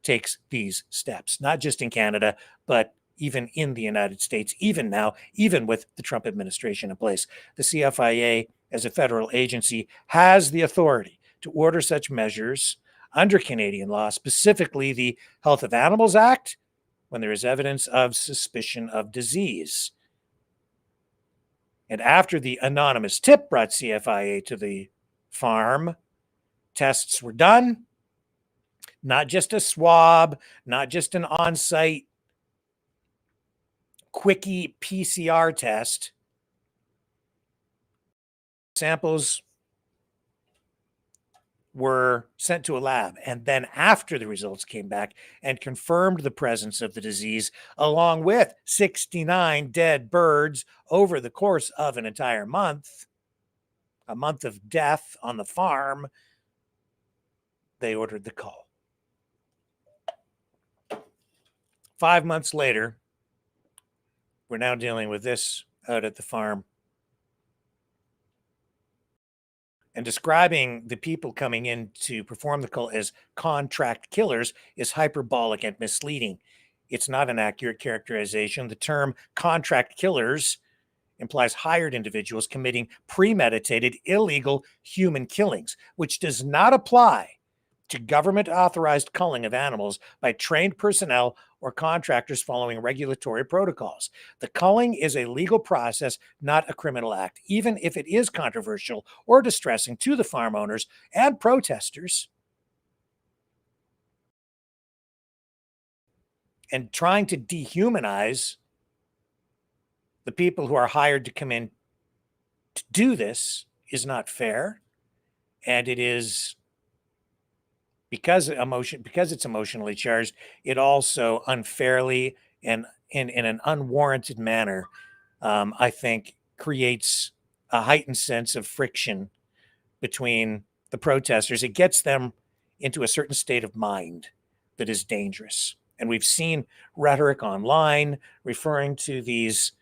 [SPEAKER 2] takes these steps, not just in Canada, but even in the United States, even now, even with the Trump administration in place. The CFIA, as a federal agency, has the authority to order such measures under Canadian law, specifically the Health of Animals Act, when there is evidence of suspicion of disease. And after the anonymous tip brought CFIA to the farm, tests were done. Not just a swab, not just an on-site quickie PCR test. Samples were sent to a lab, and then after the results came back and confirmed the presence of the disease, along with 69 dead birds over the course of an entire month, a month of death on the farm, they ordered the cull. 5 months later, we're now dealing with this out at the farm. And describing the people coming in to perform the cull as contract killers is hyperbolic and misleading. It's not an accurate characterization. The term contract killers implies hired individuals committing premeditated, illegal human killings, which does not apply to government-authorized culling of animals by trained personnel or contractors following regulatory protocols. The culling is a legal process, not a criminal act, even if it is controversial or distressing to the farm owners and protesters. And trying to dehumanize the people who are hired to come in to do this is not fair, and it is, because it's emotionally charged, it also unfairly and in an unwarranted manner, I think, creates a heightened sense of friction between the protesters. It gets them into a certain state of mind that is dangerous. And we've seen rhetoric online referring to these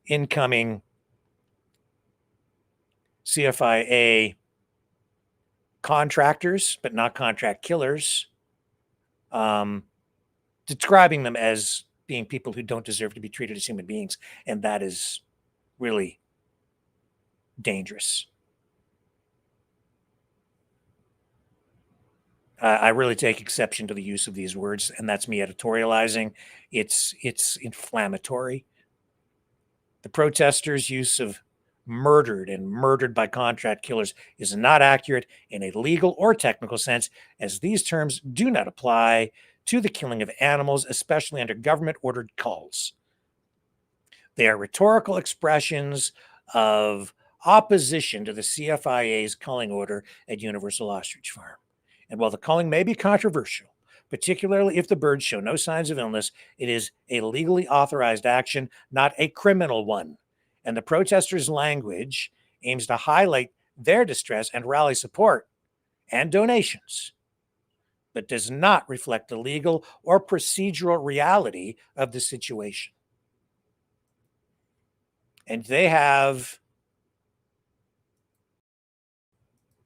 [SPEAKER 2] incoming CFIA contractors, but not contract killers, describing them as being people who don't deserve to be treated as human beings. And that is really dangerous. I really take exception to the use of these words, and that's me editorializing. It's inflammatory. The protesters' use of murdered and murdered by contract killers is not accurate in a legal or technical sense, as these terms do not apply to the killing of animals, especially under government-ordered culls. They are rhetorical expressions of opposition to the CFIA's culling order at Universal Ostrich Farm. And while the culling may be controversial, particularly if the birds show no signs of illness, it is a legally authorized action, not a criminal one. And the protesters' language aims to highlight their distress and rally support and donations, but does not reflect the legal or procedural reality of the situation. And they have,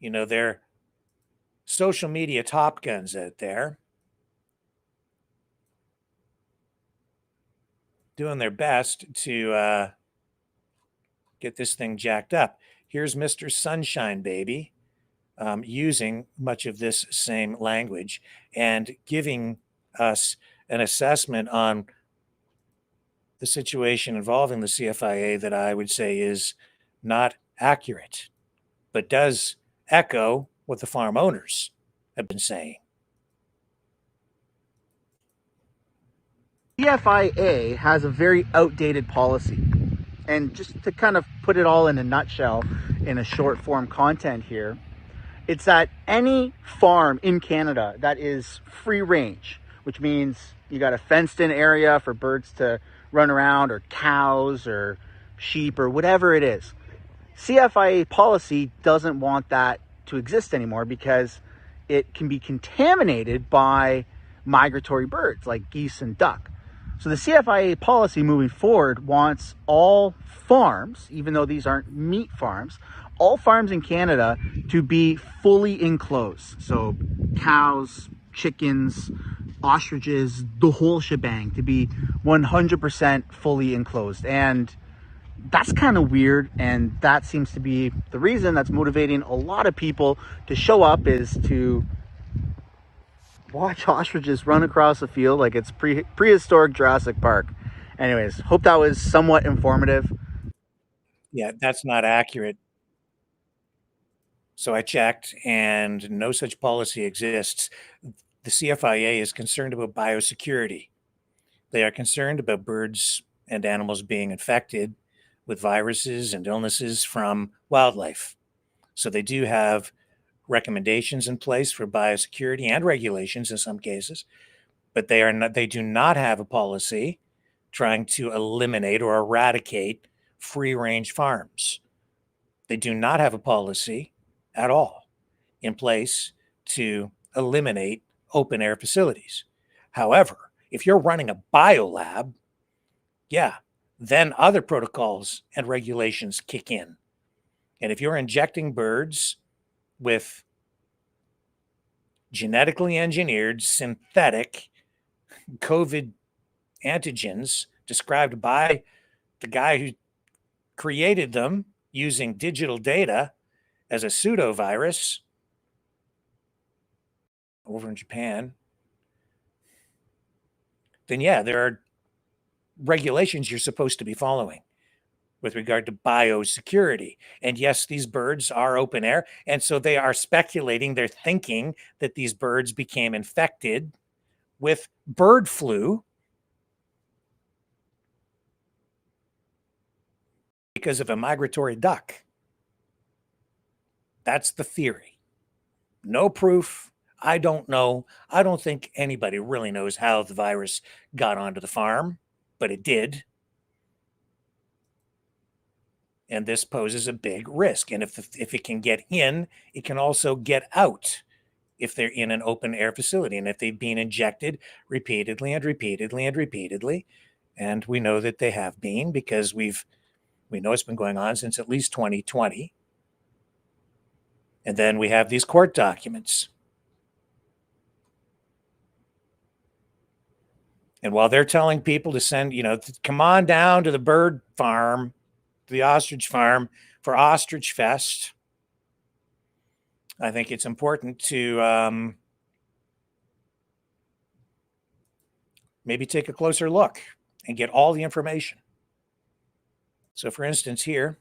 [SPEAKER 2] their social media top guns out there doing their best to get this thing jacked up. Here's Mr. Sunshine Baby using much of this same language and giving us an assessment on the situation involving the CFIA that I would say is not accurate, but does echo what the farm owners have been saying.
[SPEAKER 17] CFIA has a very outdated policy. And just to kind of put it all in a nutshell, in a short form content here, it's that any farm in Canada that is free range, which means you got a fenced in area for birds to run around, or cows or sheep or whatever it is, CFIA policy doesn't want that to exist anymore, because it can be contaminated by migratory birds like geese and duck. So the CFIA policy moving forward wants all farms, even though these aren't meat farms, all farms in Canada to be fully enclosed. So cows, chickens, ostriches, the whole shebang, to be 100% fully enclosed. And that's kind of weird, and that seems to be the reason that's motivating a lot of people to show up, is to watch ostriches run across the field like it's prehistoric Jurassic Park. Anyways, hope that was somewhat informative.
[SPEAKER 2] Yeah, that's not accurate. So I checked, and no such policy exists. The CFIA is concerned about biosecurity. They are concerned about birds and animals being infected with viruses and illnesses from wildlife. So they do have recommendations in place for biosecurity and regulations in some cases, but they do not have a policy trying to eliminate or eradicate free-range farms. They do not have a policy at all in place to eliminate open air facilities. However, if you're running a biolab, yeah, then other protocols and regulations kick in. And if you're injecting birds with genetically engineered synthetic COVID antigens described by the guy who created them using digital data as a pseudovirus over in Japan, then yeah, there are regulations you're supposed to be following with regard to biosecurity. And yes, these birds are open air. And so they are speculating, they're thinking that these birds became infected with bird flu because of a migratory duck. That's the theory. No proof. I don't know. I don't think anybody really knows how the virus got onto the farm, but it did. And this poses a big risk. And if it can get in, it can also get out if they're in an open air facility and if they've been injected repeatedly and repeatedly and repeatedly. And we know that they have been, because we know it's been going on since at least 2020. And then we have these court documents. And while they're telling people to send, come on down to the bird farm, the ostrich farm for Ostrich Fest, I think it's important to maybe take a closer look and get all the information. So for instance, here,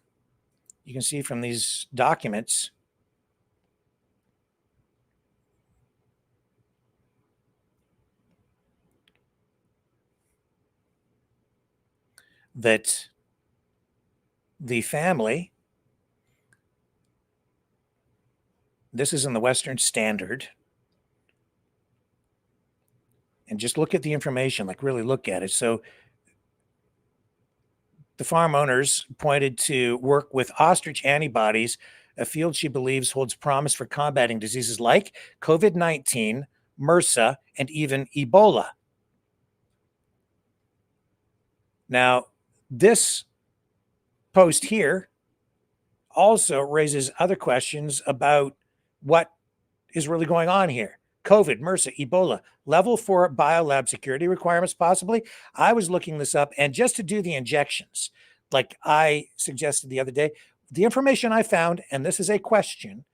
[SPEAKER 2] you can see from these documents that the family, this is in the Western Standard, and just look at the information, like really look at it. So the farm owners pointed to work with ostrich antibodies, a field she believes holds promise for combating diseases like COVID-19, MRSA, and even Ebola. Now, this post here also raises other questions about what is really going on here. COVID, MRSA, Ebola, level 4 biolab security requirements, possibly. I was looking this up, and just to do the injections, like I suggested the other day, the information I found, and this is a question,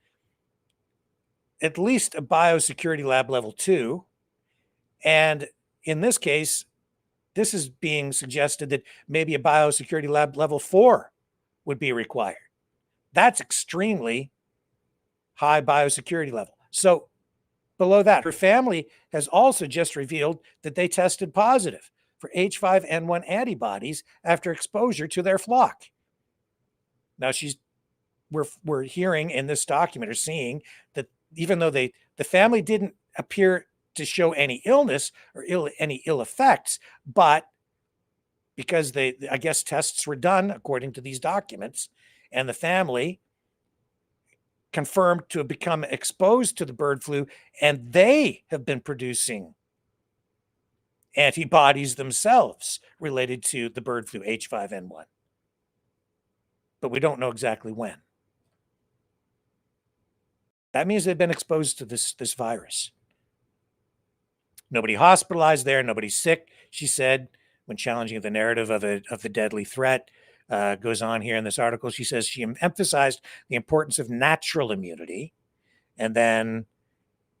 [SPEAKER 2] at least a biosecurity lab level 2. And in this case, this is being suggested that maybe a biosecurity lab level 4 would be required. That's extremely high biosecurity level. So below that, her family has also just revealed that they tested positive for H5N1 antibodies after exposure to their flock. Now we're hearing in this document, or seeing, that even though the family didn't appear to show any illness or any ill effects, but because I guess tests were done according to these documents, and the family confirmed to have become exposed to the bird flu, and they have been producing antibodies themselves related to the bird flu H5N1. But we don't know exactly when. That means they've been exposed to this virus. Nobody hospitalized there, nobody sick, she said, when challenging the narrative of the deadly threat. Goes on here in this article. She says she emphasized the importance of natural immunity. And then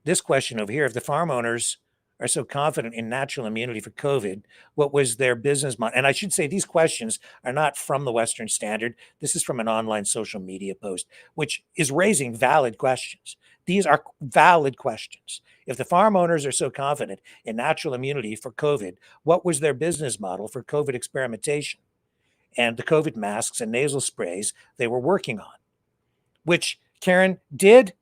[SPEAKER 2] this question over here, if the farm owners are so confident in natural immunity for COVID, what was their business model? And I should say these questions are not from the Western Standard. This is from an online social media post, which is raising valid questions. These are valid questions. If the farm owners are so confident in natural immunity for COVID, what was their business model for COVID experimentation and the COVID masks and nasal sprays they were working on, which Karen did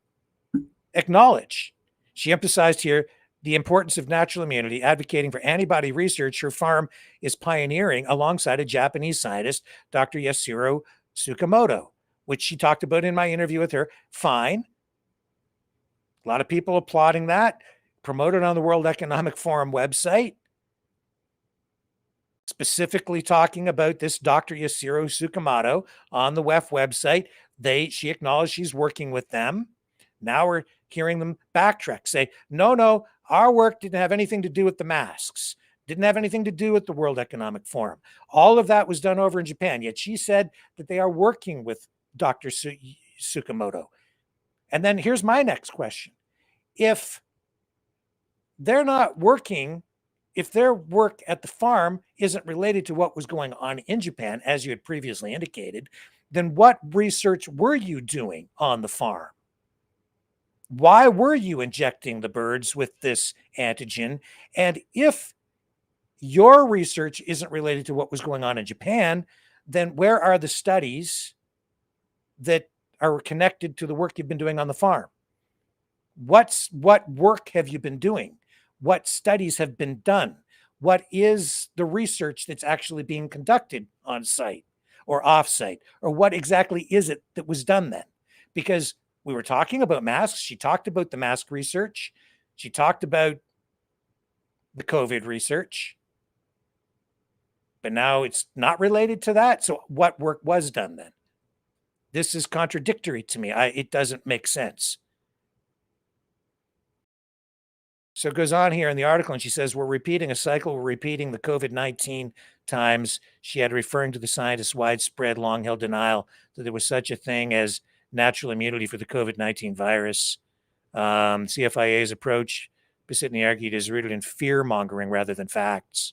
[SPEAKER 2] acknowledge. She emphasized here the importance of natural immunity, advocating for antibody research her farm is pioneering alongside a Japanese scientist, Dr. Yasuhiro Tsukamoto, which she talked about in my interview with her. Fine. A lot of people applauding that, promoted on the World Economic Forum website, specifically talking about this Dr. Yasuhiro Tsukamoto on the WEF website. She acknowledged she's working with them. Now we're hearing them backtrack, say, no, our work didn't have anything to do with the masks, didn't have anything to do with the World Economic Forum. All of that was done over in Japan, yet she said that they are working with Dr. Tsukamoto. And then here's my next question. If they're not working, if their work at the farm isn't related to what was going on in Japan, as you had previously indicated, then what research were you doing on the farm? Why were you injecting the birds with this antigen? And if your research isn't related to what was going on in Japan, then where are the studies that are connected to the work you've been doing on the farm? What work have you been doing? What studies have been done? What is the research that's actually being conducted on site or off site? Or what exactly is it that was done then? Because we were talking about masks. She talked about the mask research. She talked about the COVID research. But now it's not related to that. So what work was done then? This is contradictory to me. It doesn't make sense. So it goes on here in the article, and she says, we're repeating a cycle. We're repeating the COVID-19 times. She had referring to the scientists' widespread long-held denial that there was such a thing as natural immunity for the COVID-19 virus. CFIA's approach, Pisitny argued, is rooted in fear-mongering rather than facts.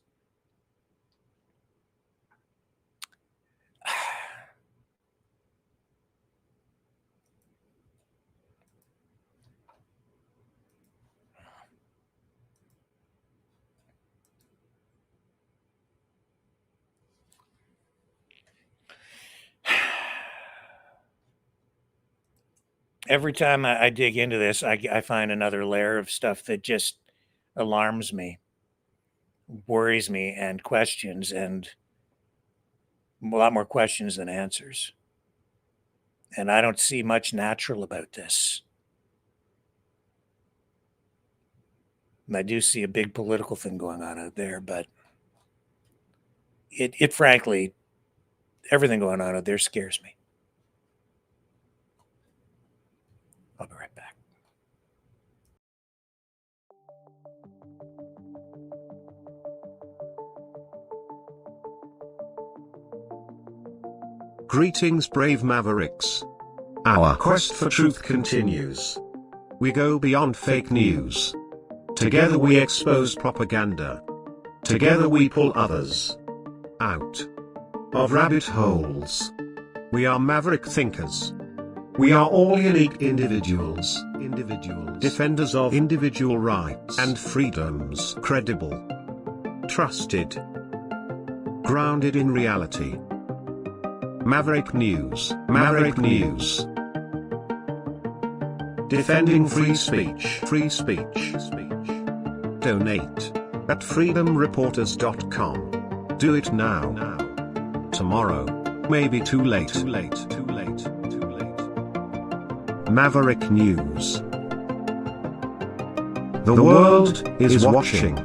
[SPEAKER 2] Every time I dig into this, I find another layer of stuff that just alarms me, worries me, and questions, and a lot more questions than answers. And I don't see much natural about this. And I do see a big political thing going on out there, but it frankly, everything going on out there scares me. I'll be right back.
[SPEAKER 1] Greetings, brave Mavericks. Our quest for truth continues. We go beyond fake news. Together we expose propaganda. Together we pull others out of rabbit holes. We are maverick thinkers. We are all unique individuals, defenders of individual rights and freedoms, credible, trusted, grounded in reality. Maverick News, Maverick News. Defending free speech, Donate at freedomreporters.com. Do it now. Tomorrow, maybe too late. Maverick News. The world is watching.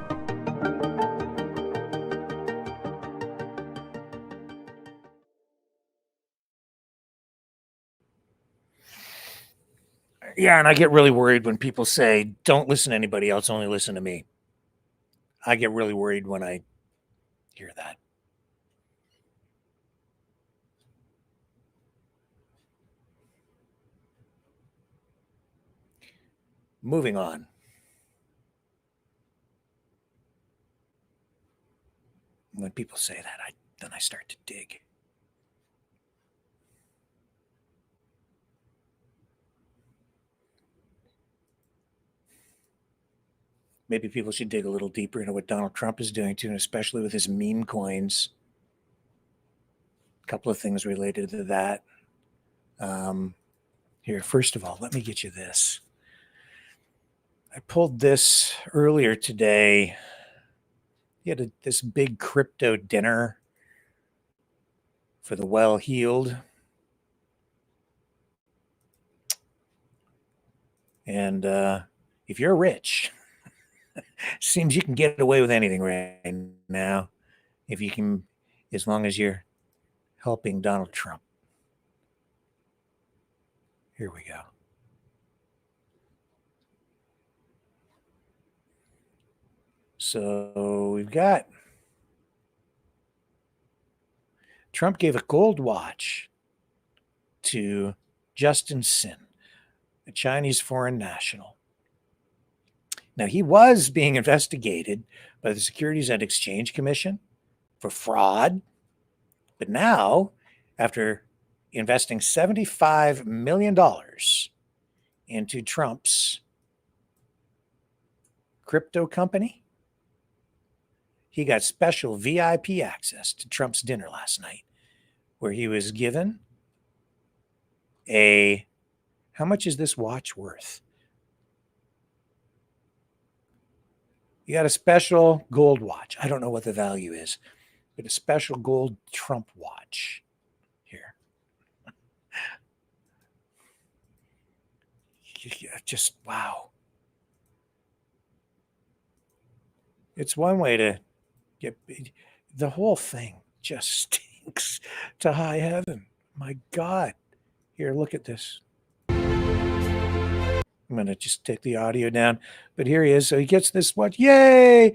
[SPEAKER 2] Yeah, and I get really worried when people say, don't listen to anybody else, only listen to me. I get really worried when I hear that. Moving on. When people say that, then I start to dig. Maybe people should dig a little deeper into what Donald Trump is doing too, and especially with his meme coins. A couple of things related to that. Here, first of all, let me get you this. I pulled this earlier today. He had this big crypto dinner for the well-heeled. And if you're rich, seems you can get away with anything right now. If you can, as long as you're helping Donald Trump. Here we go. So we've got Trump gave a gold watch to Justin Sin, a Chinese foreign national. Now, he was being investigated by the Securities and Exchange Commission for fraud. But now, after investing $75 million into Trump's crypto company, he got special VIP access to Trump's dinner last night, where he was given how much is this watch worth? You got a special gold watch. I don't know what the value is, but a special gold Trump watch here. Just, wow. It's one way to get, the whole thing just stinks to high heaven. My God. Here, look at this. I'm going to just take the audio down. But here he is. So he gets this watch. Yay!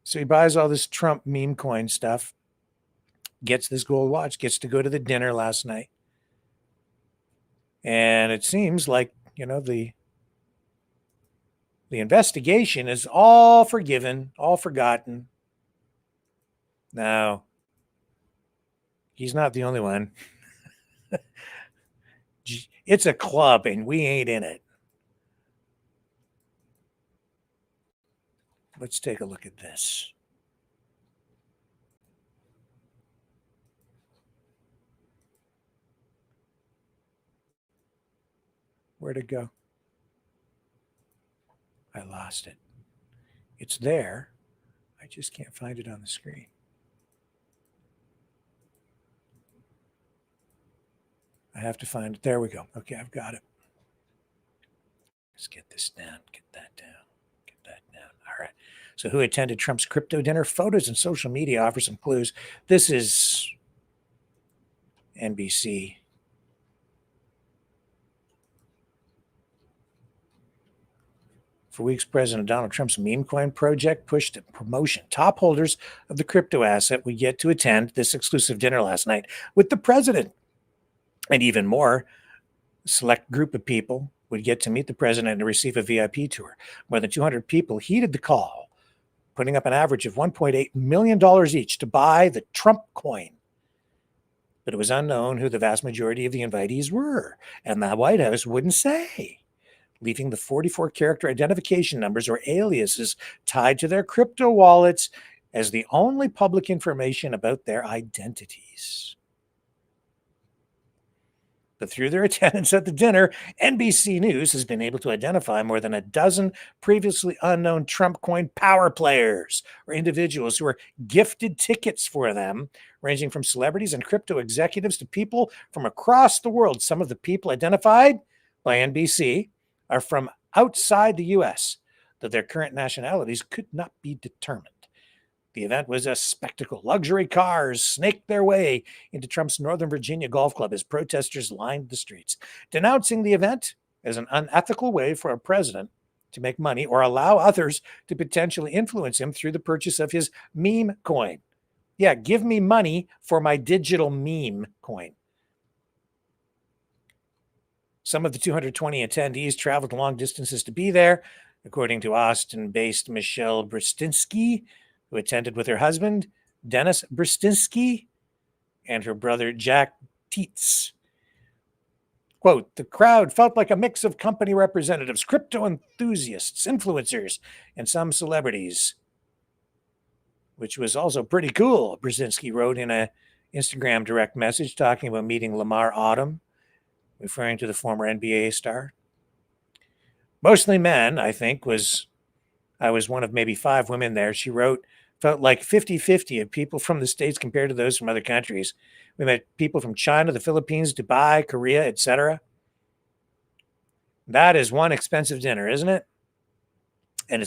[SPEAKER 2] So he buys all this Trump meme coin stuff, gets this gold watch, gets to go to the dinner last night. And it seems like, the investigation is all forgiven, all forgotten. Now, he's not the only one. It's a club and we ain't in it. Let's take a look at this. Where'd it go? I lost it. It's there. I just can't find it on the screen. I have to find it. There we go. Okay, I've got it. Let's get this down. Get that down. Get that down. All right. So who attended Trump's crypto dinner? Photos and social media offer some clues. This is NBC. For weeks, President Donald Trump's meme coin project pushed a promotion. Top holders of the crypto asset would get to attend this exclusive dinner last night with the president. And even more, a select group of people would get to meet the president and receive a VIP tour. More than 200 people heeded the call, putting up an average of $1.8 million each to buy the Trump coin. But it was unknown who the vast majority of the invitees were, and the White House wouldn't say, leaving the 44-character identification numbers or aliases tied to their crypto wallets as the only public information about their identities. But through their attendance at the dinner, NBC News has been able to identify more than a dozen previously unknown Trump coin power players or individuals who were gifted tickets for them, ranging from celebrities and crypto executives to people from across the world. Some of the people identified by NBC are from outside the U.S., though their current nationalities could not be determined. The event was a spectacle. Luxury cars snaked their way into Trump's Northern Virginia Golf Club as protesters lined the streets. Denouncing the event, as an unethical way for a president to make money or allow others to potentially influence him through the purchase of his meme coin. Yeah, give me money for my digital meme coin. Some of the 220 attendees traveled long distances to be there, according to Austin-based Michelle Bristinsky, who attended with her husband, Dennis Bristinsky, and her brother, Jack Tietz. Quote, the crowd felt like a mix of company representatives, crypto enthusiasts, influencers, and some celebrities, which was also pretty cool, Brzezinski wrote in an Instagram direct message talking about meeting Lamar Odom, referring to the former NBA star. Mostly men, I think, I was one of maybe 5 women there. She wrote, felt like 50-50 of people from the States compared to those from other countries. We met people from China, the Philippines, Dubai, Korea, etc. That is one expensive dinner, isn't it? And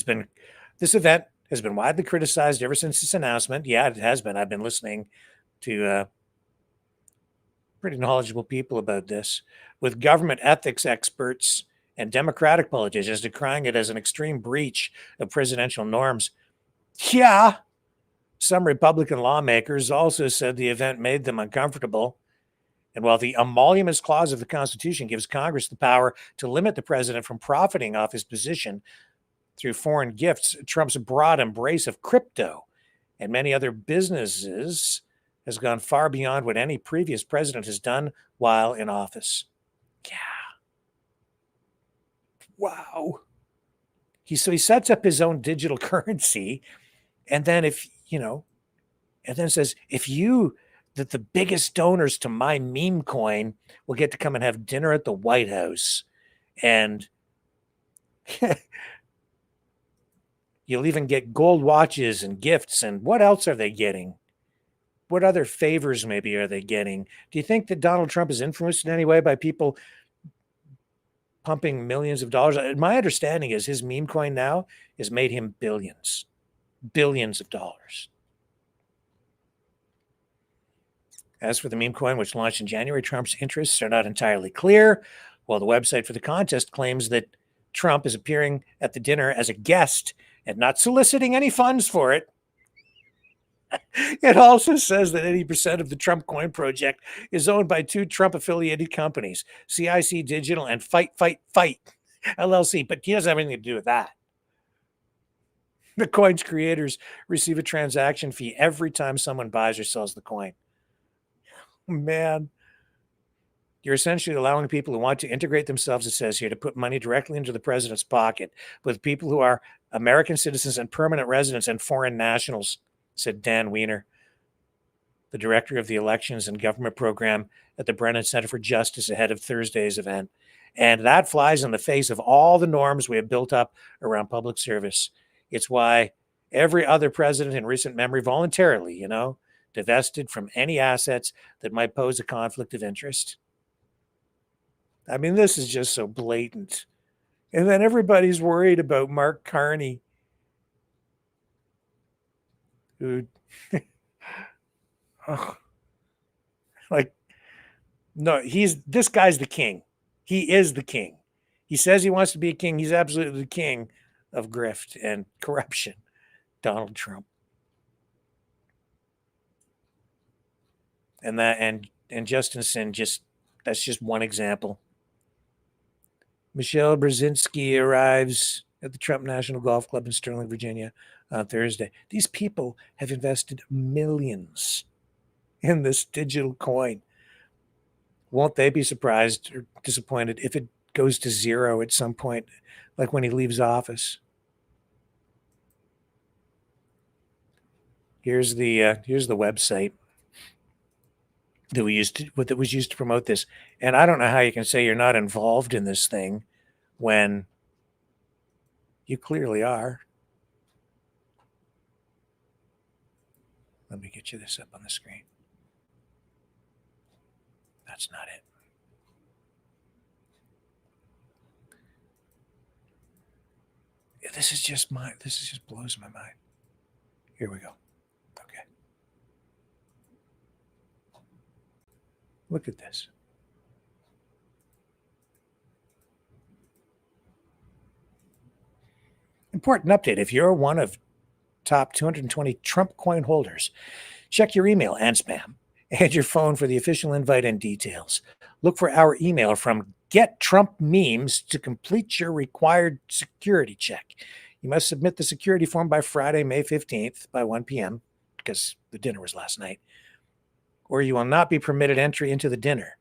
[SPEAKER 2] this event has been widely criticized ever since its announcement. Yeah, it has been. I've been listening to pretty knowledgeable people about this, with government ethics experts and Democratic politicians decrying it as an extreme breach of presidential norms. Yeah, some Republican lawmakers also said the event made them uncomfortable. And while the emoluments clause of the Constitution gives Congress the power to limit the president from profiting off his position through foreign gifts, Trump's broad embrace of crypto and many other businesses has gone far beyond what any previous president has done while in office. Yeah. Wow. He sets up his own digital currency, and then says, that the biggest donors to my meme coin will get to come and have dinner at the White House. And you'll even get gold watches and gifts. And what else are they getting? What other favors maybe are they getting? Do you think that Donald Trump is influenced in any way by people pumping millions of dollars? My understanding is his meme coin now has made him billions of dollars. As for the meme coin, which launched in January, Trump's interests are not entirely clear, while the website for the contest claims that Trump is appearing at the dinner as a guest and not soliciting any funds for it. It also says that 80% of the Trump Coin project is owned by 2 Trump-affiliated companies, CIC Digital and Fight LLC, but he doesn't have anything to do with that. The coin's creators receive a transaction fee every time someone buys or sells the coin. Man, you're essentially allowing people who want to integrate themselves, it says here, to put money directly into the president's pocket with people who are American citizens and permanent residents and foreign nationals, said Dan Weiner, the director of the Elections and Government Program at the Brennan Center for Justice ahead of Thursday's event. And that flies in the face of all the norms we have built up around public service. It's why every other president in recent memory voluntarily, divested from any assets that might pose a conflict of interest. I mean, this is just so blatant. And then everybody's worried about Mark Carney, who, no, this guy's the king. He is the king. He says he wants to be a king. He's absolutely the king of grift and corruption, Donald Trump. And Justin Sin, that's just one example. Michelle Brzezinski arrives at the Trump National Golf Club in Sterling, Virginia on Thursday. These people have invested millions in this digital coin. Won't they be surprised or disappointed if it goes to zero at some point, like when he leaves office? Here's the website that was used to promote this. And I don't know how you can say you're not involved in this thing when you clearly are. Let me get you this up on the screen. That's not it. This just blows my mind. Here we go. Okay. Look at this. Important update. If you're one of top 220 Trump coin holders, check your email and spam and your phone for the official invite and details. Look for our email from Get Trump Memes to complete your required security check. You must submit the security form by Friday, May 15th by 1 p.m. because the dinner was last night, or you will not be permitted entry into the dinner.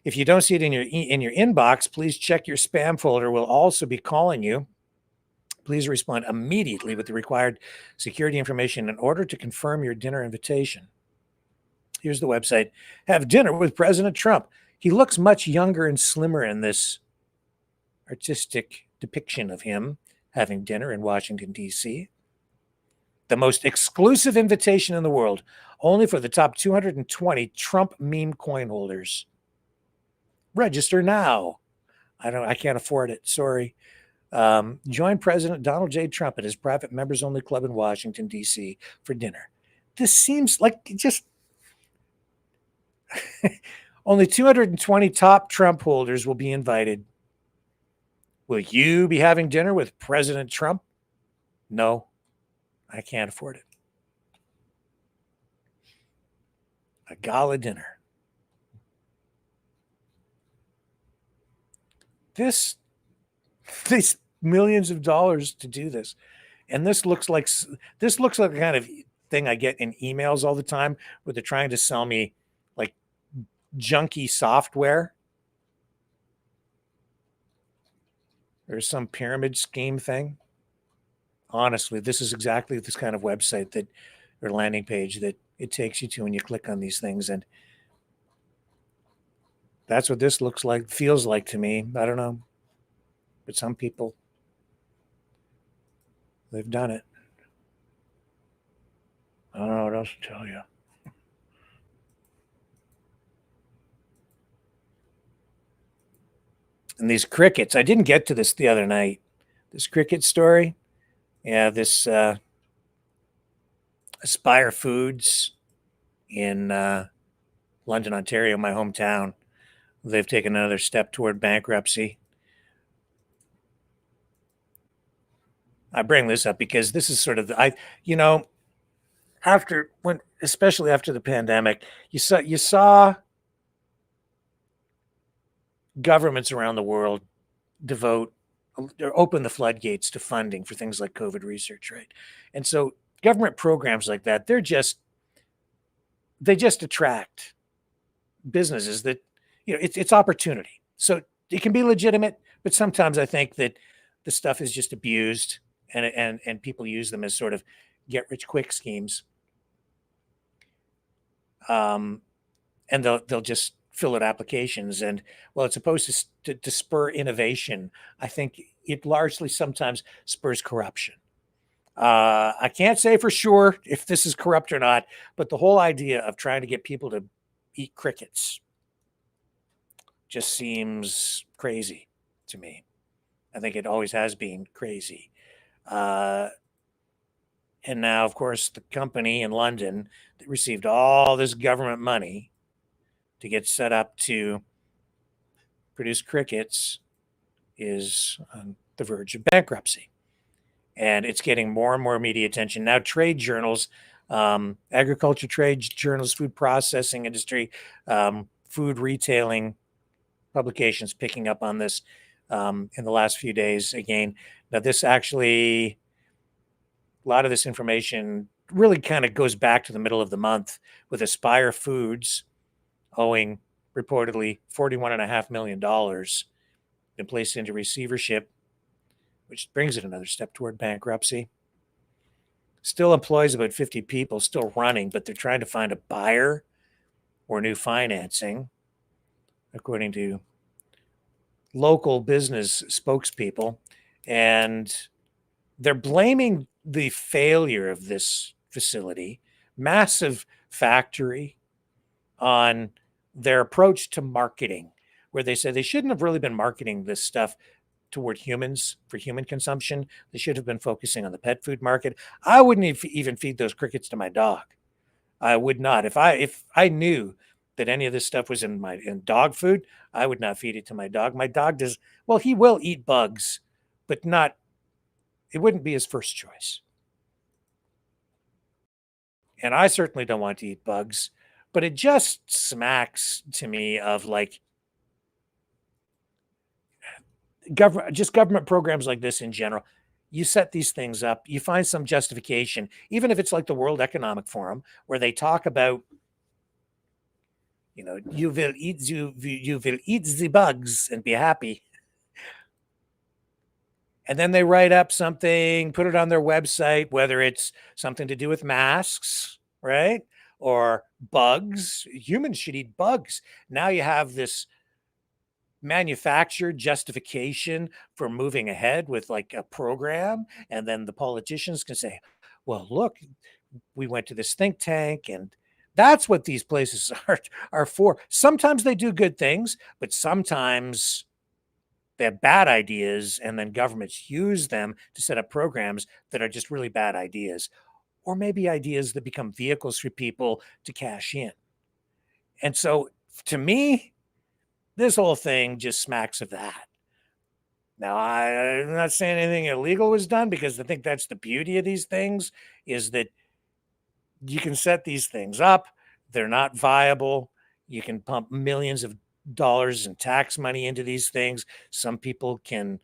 [SPEAKER 2] If you don't see it in your inbox, please check your spam folder. We'll also be calling you. Please respond immediately with the required security information in order to confirm your dinner invitation. Here's the website. Have dinner with President Trump. He looks much younger and slimmer in this artistic depiction of him having dinner in Washington, D.C. The most exclusive invitation in the world, only for the top 220 Trump meme coin holders. Register now. I can't afford it. Sorry. Join President Donald J. Trump at his private members-only club in Washington, D.C. for dinner. This seems like just only 220 top Trump holders will be invited. Will you be having dinner with President Trump? No, I can't afford it. A gala dinner. These millions of dollars to do this, and this looks like the kind of thing I get in emails all the time, where they're trying to sell me like junky software or some pyramid scheme thing. Honestly, this is exactly this kind of website that or landing page that it takes you to when you click on these things, and that's what this looks like, feels like to me. I don't know. But some people, they've done it. I don't know what else to tell you. And these crickets, I didn't get to this the other night. This cricket story. Yeah, this Aspire Foods in London, Ontario, my hometown. They've taken another step toward bankruptcy. I bring this up because this is sort of especially after the pandemic, you saw governments around the world devote or open the floodgates to funding for things like COVID research, right? And so government programs like that, they just attract businesses that, it's opportunity. So it can be legitimate, but sometimes I think that the stuff is just abused and people use them as sort of get rich quick schemes. And they'll just fill out applications, and it's supposed to spur innovation. I think it largely sometimes spurs corruption. I can't say for sure if this is corrupt or not, but the whole idea of trying to get people to eat crickets just seems crazy to me. I think it always has been crazy. And now, of course, the company in London that received all this government money to get set up to produce crickets is on the verge of bankruptcy. And it's getting more and more media attention. Now trade journals, agriculture trade journals, food processing industry, food retailing publications picking up on this in the last few days again. Now this actually, a lot of this information really kind of goes back to the middle of the month with Aspire Foods owing reportedly $41.5 million been placed into receivership, which brings it another step toward bankruptcy. Still employs about 50 people, still running, but they're trying to find a buyer or new financing, according to local business spokespeople. And they're blaming the failure of this facility, massive factory, on their approach to marketing, where they say they shouldn't have really been marketing this stuff toward humans for human consumption. They should have been focusing on the pet food market. I wouldn't even feed those crickets to my dog. I would not. If I knew that any of this stuff was in dog food, I would not feed it to my dog. My dog does, he will eat bugs, but not it wouldn't be his first choice. And I certainly don't want to eat bugs, but it just smacks to me of like government programs like this in general. You set these things up, you find some justification, even if it's like the World Economic Forum, where they talk about, you know, you will eat the bugs and be happy. And then they write up something, put it on their website, whether it's something to do with masks, right? Or bugs. Humans should eat bugs. Now you have this manufactured justification for moving ahead with like a program. And then the politicians can say, well, look, we went to this think tank, and that's what these places are for. Sometimes they do good things, but sometimes they have bad ideas, and then governments use them to set up programs that are just really bad ideas, or maybe ideas that become vehicles for people to cash in. And so to me, this whole thing just smacks of that. Now, I'm not saying anything illegal was done, because I think that's the beauty of these things, is that you can set these things up. They're not viable. You can pump millions of dollars in tax money into these things. Some people can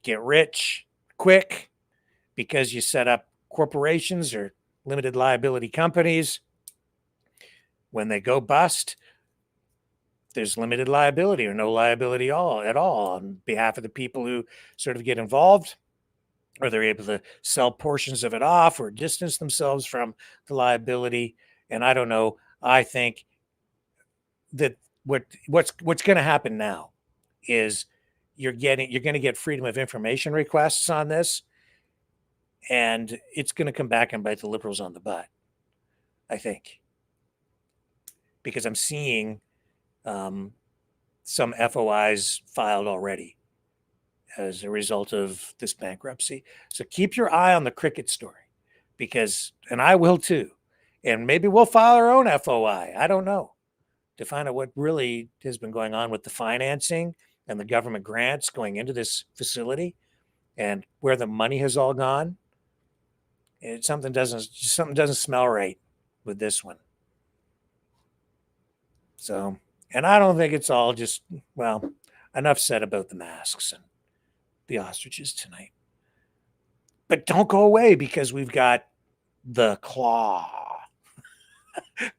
[SPEAKER 2] get rich quick because you set up corporations or limited liability companies. When they go bust, there's limited liability or no liability at all on behalf of the people who sort of get involved, or they're able to sell portions of it off or distance themselves from the liability. And I don't know, I think that what's going to happen now is you're going to get freedom of information requests on this, and it's going to come back and bite the liberals on the butt, I think, because I'm seeing some FOIs filed already as a result of this bankruptcy. So keep your eye on the cricket story, and I will too, and maybe we'll file our own FOI. I don't know, to find out what really has been going on with the financing and the government grants going into this facility, and where the money has all gone. Something doesn't smell right with this one. So, and I don't think it's all just, well, enough said about the masks and the ostriches tonight. But don't go away, because we've got the claw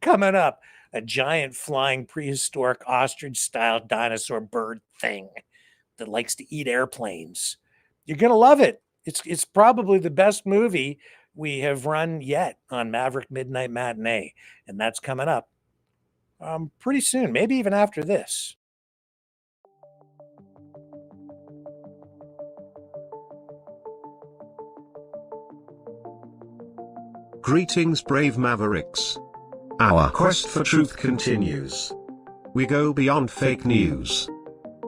[SPEAKER 2] coming up. A giant flying prehistoric ostrich-style dinosaur bird thing that likes to eat airplanes. You're going to love it. It's probably the best movie we have run yet on Maverick Midnight Matinee, and that's coming up pretty soon, maybe even after this.
[SPEAKER 1] Greetings, brave Mavericks. Our quest for truth continues. We go beyond fake news.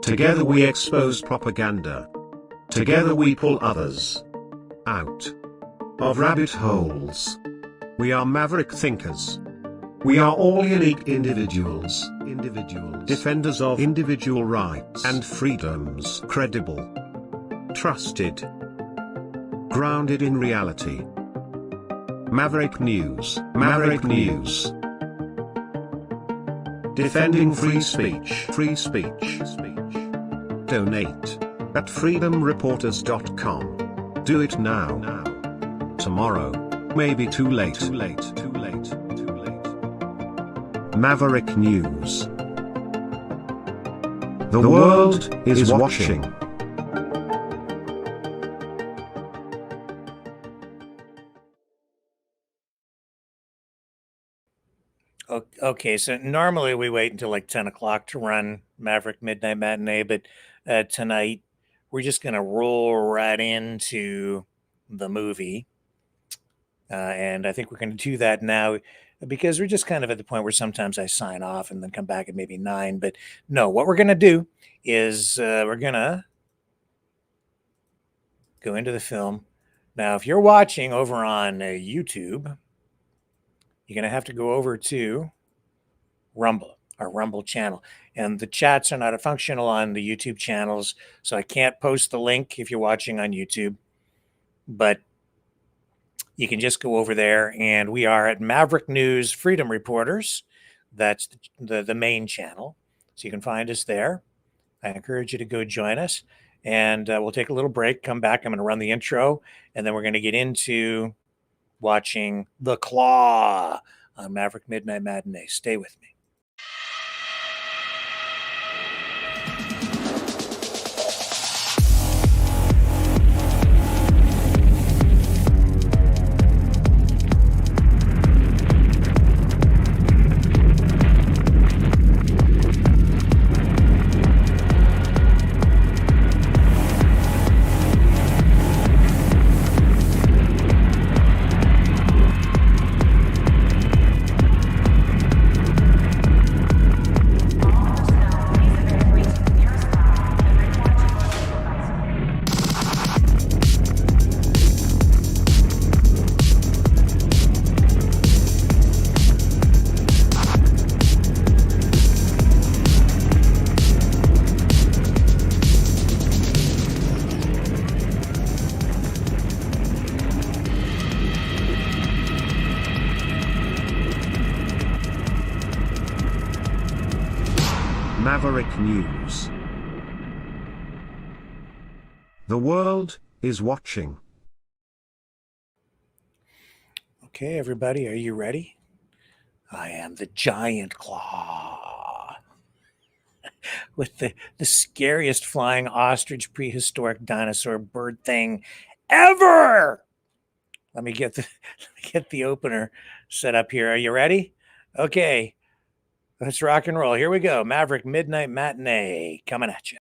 [SPEAKER 1] Together we expose propaganda. Together we pull others out of rabbit holes. We are maverick thinkers. We are all unique individuals, defenders of individual rights and freedoms, credible, trusted, grounded in reality. Maverick News, Maverick News. Defending free speech, free speech. Donate at freedomreporters.com. Do it now. Tomorrow may be too late. Maverick News. The world is watching.
[SPEAKER 2] Okay, so normally we wait until like 10 o'clock to run Maverick Midnight Matinee, but tonight we're just going to roll right into the movie. And I think we're going to do that now, because we're just kind of at the point where sometimes I sign off and then come back at maybe 9. But no, what we're going to do is we're going to go into the film. Now, if you're watching over on YouTube, you're going to have to go over to Rumble. our Rumble channel. And the chats are not functional on the YouTube channels, so I can't post the link if you're watching on YouTube. But you can just go over there, and we are at Maverick News Freedom Reporters. That's the main channel. So you can find us there. I encourage you to go join us. And we'll take a little break, come back. I'm going to run the intro, and then we're going to get into watching The Claw on Maverick Midnight Matinee. Stay with me.
[SPEAKER 1] Maverick News. The world is watching.
[SPEAKER 2] Okay, everybody, are you ready? I am the giant claw with the scariest flying ostrich prehistoric dinosaur bird thing ever. Let me get the opener set up here. Are you ready? Okay. Let's rock and roll. Here we go. Maverick Midnight Matinee coming at you.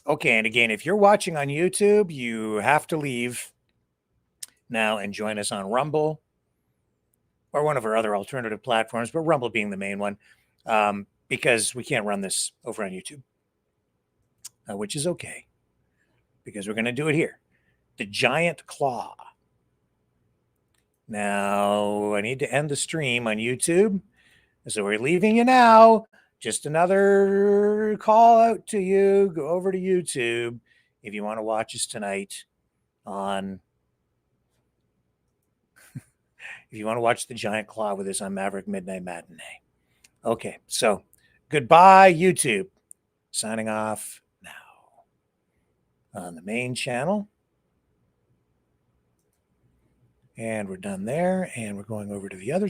[SPEAKER 2] Okay, and again, if you're watching on YouTube, you have to leave now and join us on Rumble or one of our other alternative platforms, but Rumble being the main one, because we can't run this over on YouTube, which is okay, because we're going to do it here. The giant claw. Now, I need to end the stream on YouTube, so we're leaving you now. Just another call out to you. Go over to YouTube if you want to watch us tonight on, if you want to watch the giant claw with us on Maverick Midnight Matinee. Okay, so goodbye, YouTube. Signing off now on the main channel. And we're done there, and we're going over to the other